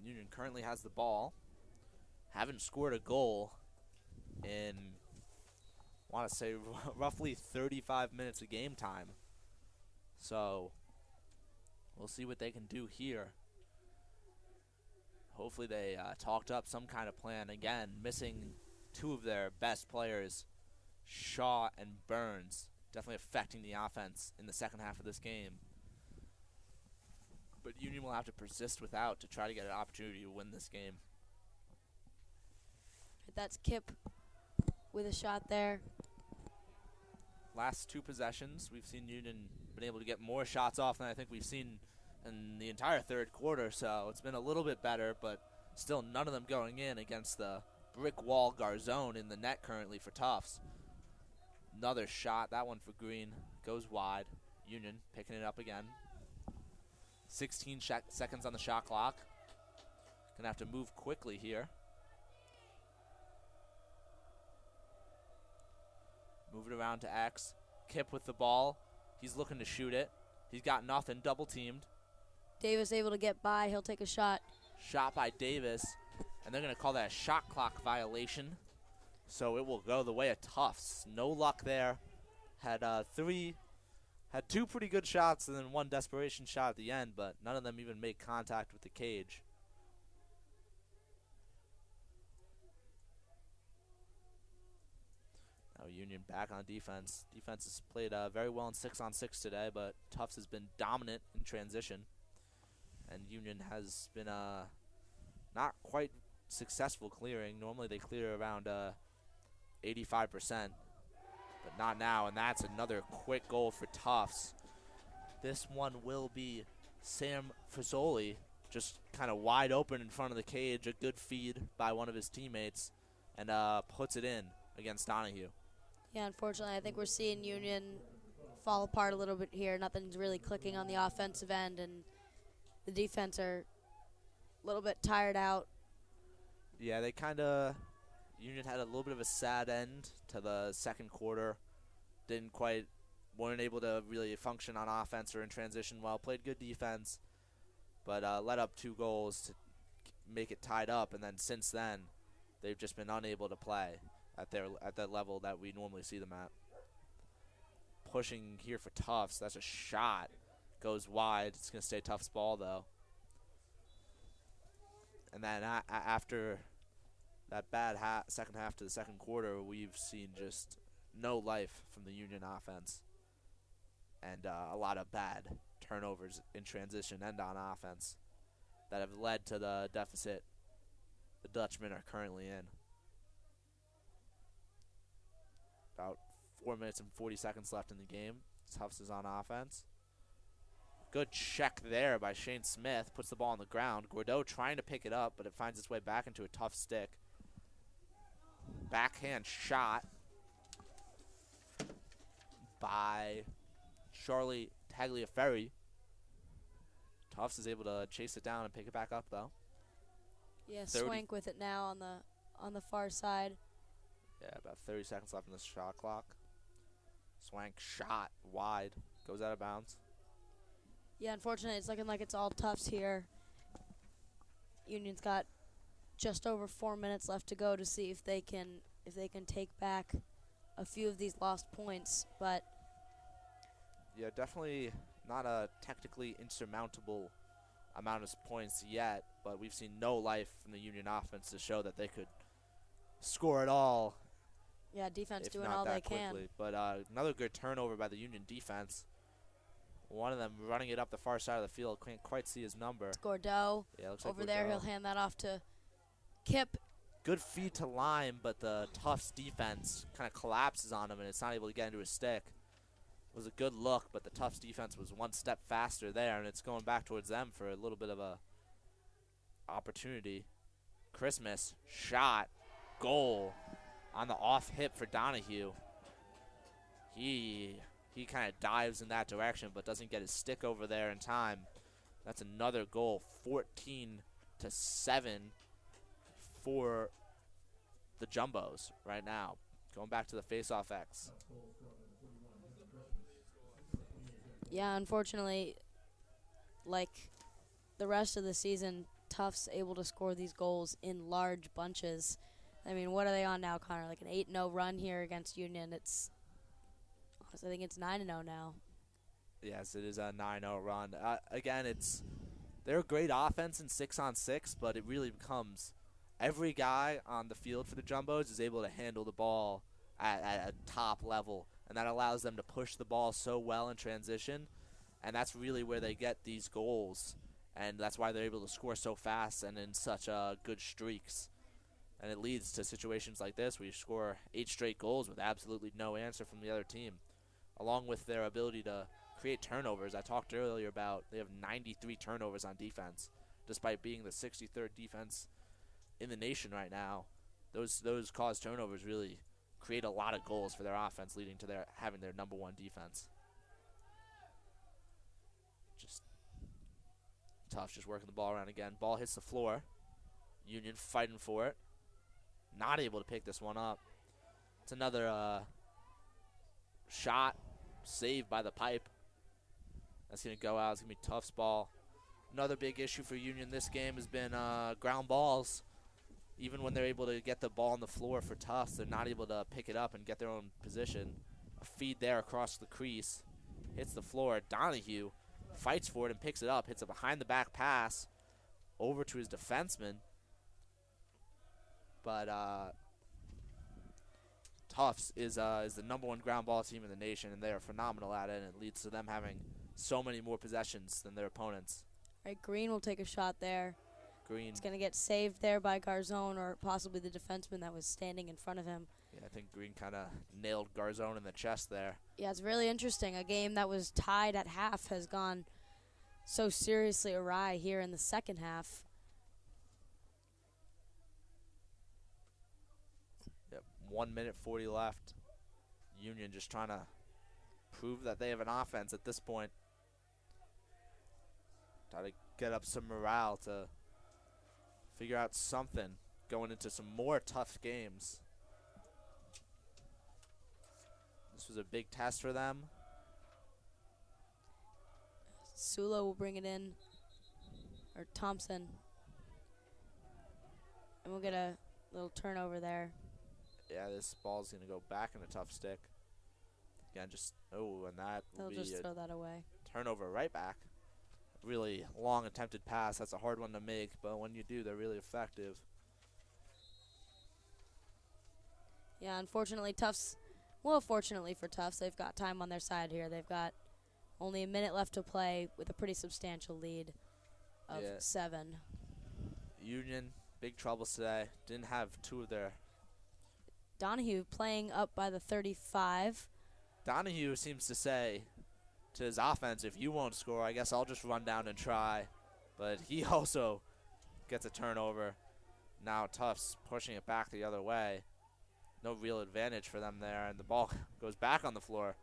Union currently has the ball. Haven't scored a goal in, I want to say, roughly 35 minutes of game time. So we'll see what they can do here. Hopefully they talked up some kind of plan. Again, missing two of their best players, Shaw and Burns, definitely affecting the offense in the second half of this game. But Union will have to persist without to try to get an opportunity to win this game. That's Kip with a shot there. Last two possessions, we've seen Union been able to get more shots off than I think we've seen in the entire third quarter, so it's been a little bit better, but still none of them going in against the brick wall Garzone in the net currently for Tufts. Another shot, that one for Green, goes wide. Union picking it up again. 16 seconds on the shot clock. Gonna have to move quickly here. Move it around to X. Kip with the ball. He's looking to shoot it. He's got nothing, double teamed. Davis able to get by. He'll take a shot. Shot by Davis. And they're gonna call that a shot clock violation. So it will go the way of Tufts. No luck there. Had two pretty good shots and then one desperation shot at the end, but none of them even made contact with the cage. Now Union back on defense. Defense has played very well in 6-on-6 today, but Tufts has been dominant in transition. And Union has been not quite successful clearing. Normally they clear around 85%. But not now, and that's another quick goal for Tufts. This one will be Sam Frisoli, just kind of wide open in front of the cage, a good feed by one of his teammates, and puts it in against Donahue. Yeah, unfortunately, I think we're seeing Union fall apart a little bit here. Nothing's really clicking on the offensive end, and the defense are a little bit tired out. Yeah, Union had a little bit of a sad end to the second quarter. Weren't able to really function on offense or in transition well. Played good defense, but let up 2 goals to make it tied up. And then since then, they've just been unable to play at that level that we normally see them at. Pushing here for Tufts. That's a shot. Goes wide. It's going to stay Tufts ball, though. And then after that bad second half to the second quarter, we've seen just no life from the Union offense. And a lot of bad turnovers in transition and on offense that have led to the deficit the Dutchmen are currently in. About 4 minutes and 40 seconds left in the game. Tufts is on offense. Good check there by Shane Smith. Puts the ball on the ground. Gordeau trying to pick it up, but it finds its way back into a tough stick. Backhand shot by Charlie Tagliaferri. Tufts is able to chase it down and pick it back up, though. Yeah, Swank with it now on the far side. Yeah, about 30 seconds left in the shot clock. Swank shot wide. Goes out of bounds. Yeah, unfortunately, it's looking like it's all Tufts here. Union's got just over 4 minutes left to go to see if they can take back a few of these lost points. But yeah, definitely not a technically insurmountable amount of points yet, but we've seen no life from the Union offense to show that they could score it all. Yeah, defense doing all they can. But another good turnover by the Union defense. One of them running it up the far side of the field. Can't quite see his number. It's Gordeau. Yeah, looks over like there. Gordeau. He'll hand that off to Kip. Good feed to Lime, but the Tufts defense kind of collapses on him, and it's not able to get into his stick. It was a good look, but the Tufts defense was one step faster there, and it's going back towards them for a little bit of a opportunity. Christmas shot, goal on the off hip for Donahue. He kind of dives in that direction, but doesn't get his stick over there in time. That's another goal, 14-7 for the Jumbos right now. Going back to the face-off X. Yeah, unfortunately, like the rest of the season, Tufts able to score these goals in large bunches. I mean, what are they on now, Connor? Like an 8-0 run here against Union. I think it's 9-0 now. Yes, it is a 9-0 run. Again, they're a great offense in 6-on-6, but it really becomes every guy on the field for the Jumbos is able to handle the ball at a top level, and that allows them to push the ball so well in transition, and that's really where they get these goals, and that's why they're able to score so fast and in such good streaks. And it leads to situations like this where you score 8 straight goals with absolutely no answer from the other team, along with their ability to create turnovers. I talked earlier about they have 93 turnovers on defense, despite being the 63rd defense in the nation right now. Those caused turnovers really create a lot of goals for their offense, leading to their having their number 1 defense. Tufts just working the ball around again. Ball hits the floor. Union fighting for it. Not able to pick this one up. It's another shot saved by the pipe. That's going to go out. It's going to be Tufts ball. Another big issue for Union this game has been ground balls. Even when they're able to get the ball on the floor for Tufts, they're not able to pick it up and get their own position. A feed there across the crease. Hits the floor. Donahue fights for it and picks it up. Hits a behind-the-back pass over to his defenseman. But Tufts is the number 1 ground ball team in the nation, and they are phenomenal at it, and it leads to them having so many more possessions than their opponents. All right, Green will take a shot there. Green. It's going to get saved there by Garzone or possibly the defenseman that was standing in front of him. Yeah, I think Green kind of nailed Garzone in the chest there. Yeah, it's really interesting. A game that was tied at half has gone so seriously awry here in the second half. Yep, 1 minute 40 left. Union just trying to prove that they have an offense at this point. Try to get up some morale to figure out something going into some more tough games. This was a big test for them. Sula will bring it in, or Thompson. And we'll get a little turnover there. Yeah, this ball's going to go back in a tough stick. Again, just, oh, and that will They'll be just a throw that away. turnover right back. Really long attempted pass. That's a hard one to make, but when you do, they're really effective. Yeah, unfortunately, Tufts, well, fortunately for Tufts, they've got time on their side here. They've got only a minute left to play with a pretty substantial lead of 7. Union, big troubles today. Didn't have two of their. Donahue playing up by the 35. Donahue seems to say to his offense, if you won't score, I guess I'll just run down and try. But he also gets a turnover. Now Tufts pushing it back the other way. No real advantage for them there, and the ball goes back on the floor.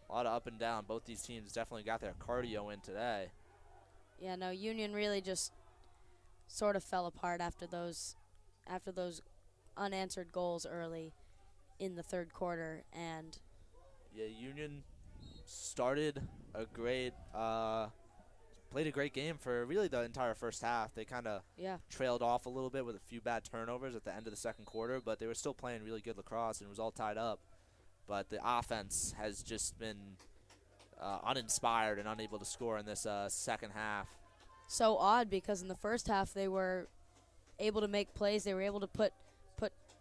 A lot of up and down. Both these teams definitely got their cardio in today. Yeah, no, Union really just sort of fell apart after those unanswered goals early in the third quarter. And yeah, Union started a great, played a great game for really the entire first half. They kind of trailed off a little bit with a few bad turnovers at the end of the second quarter, but they were still playing really good lacrosse, and it was all tied up. But the offense has just been uninspired and unable to score in this second half. So odd, because in the first half they were able to make plays. They were able to put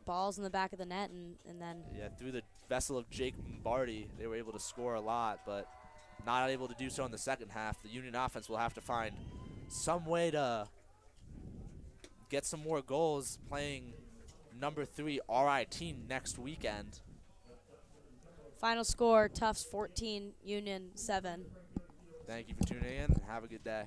balls in the back of the net, and then through the vessel of Jake Lombardi, they were able to score a lot, but not able to do so in the second half. The Union offense will have to find some way to get some more goals playing number 3 RIT next weekend. Final score, Tufts 14, Union 7. Thank you for tuning in, and have a good day.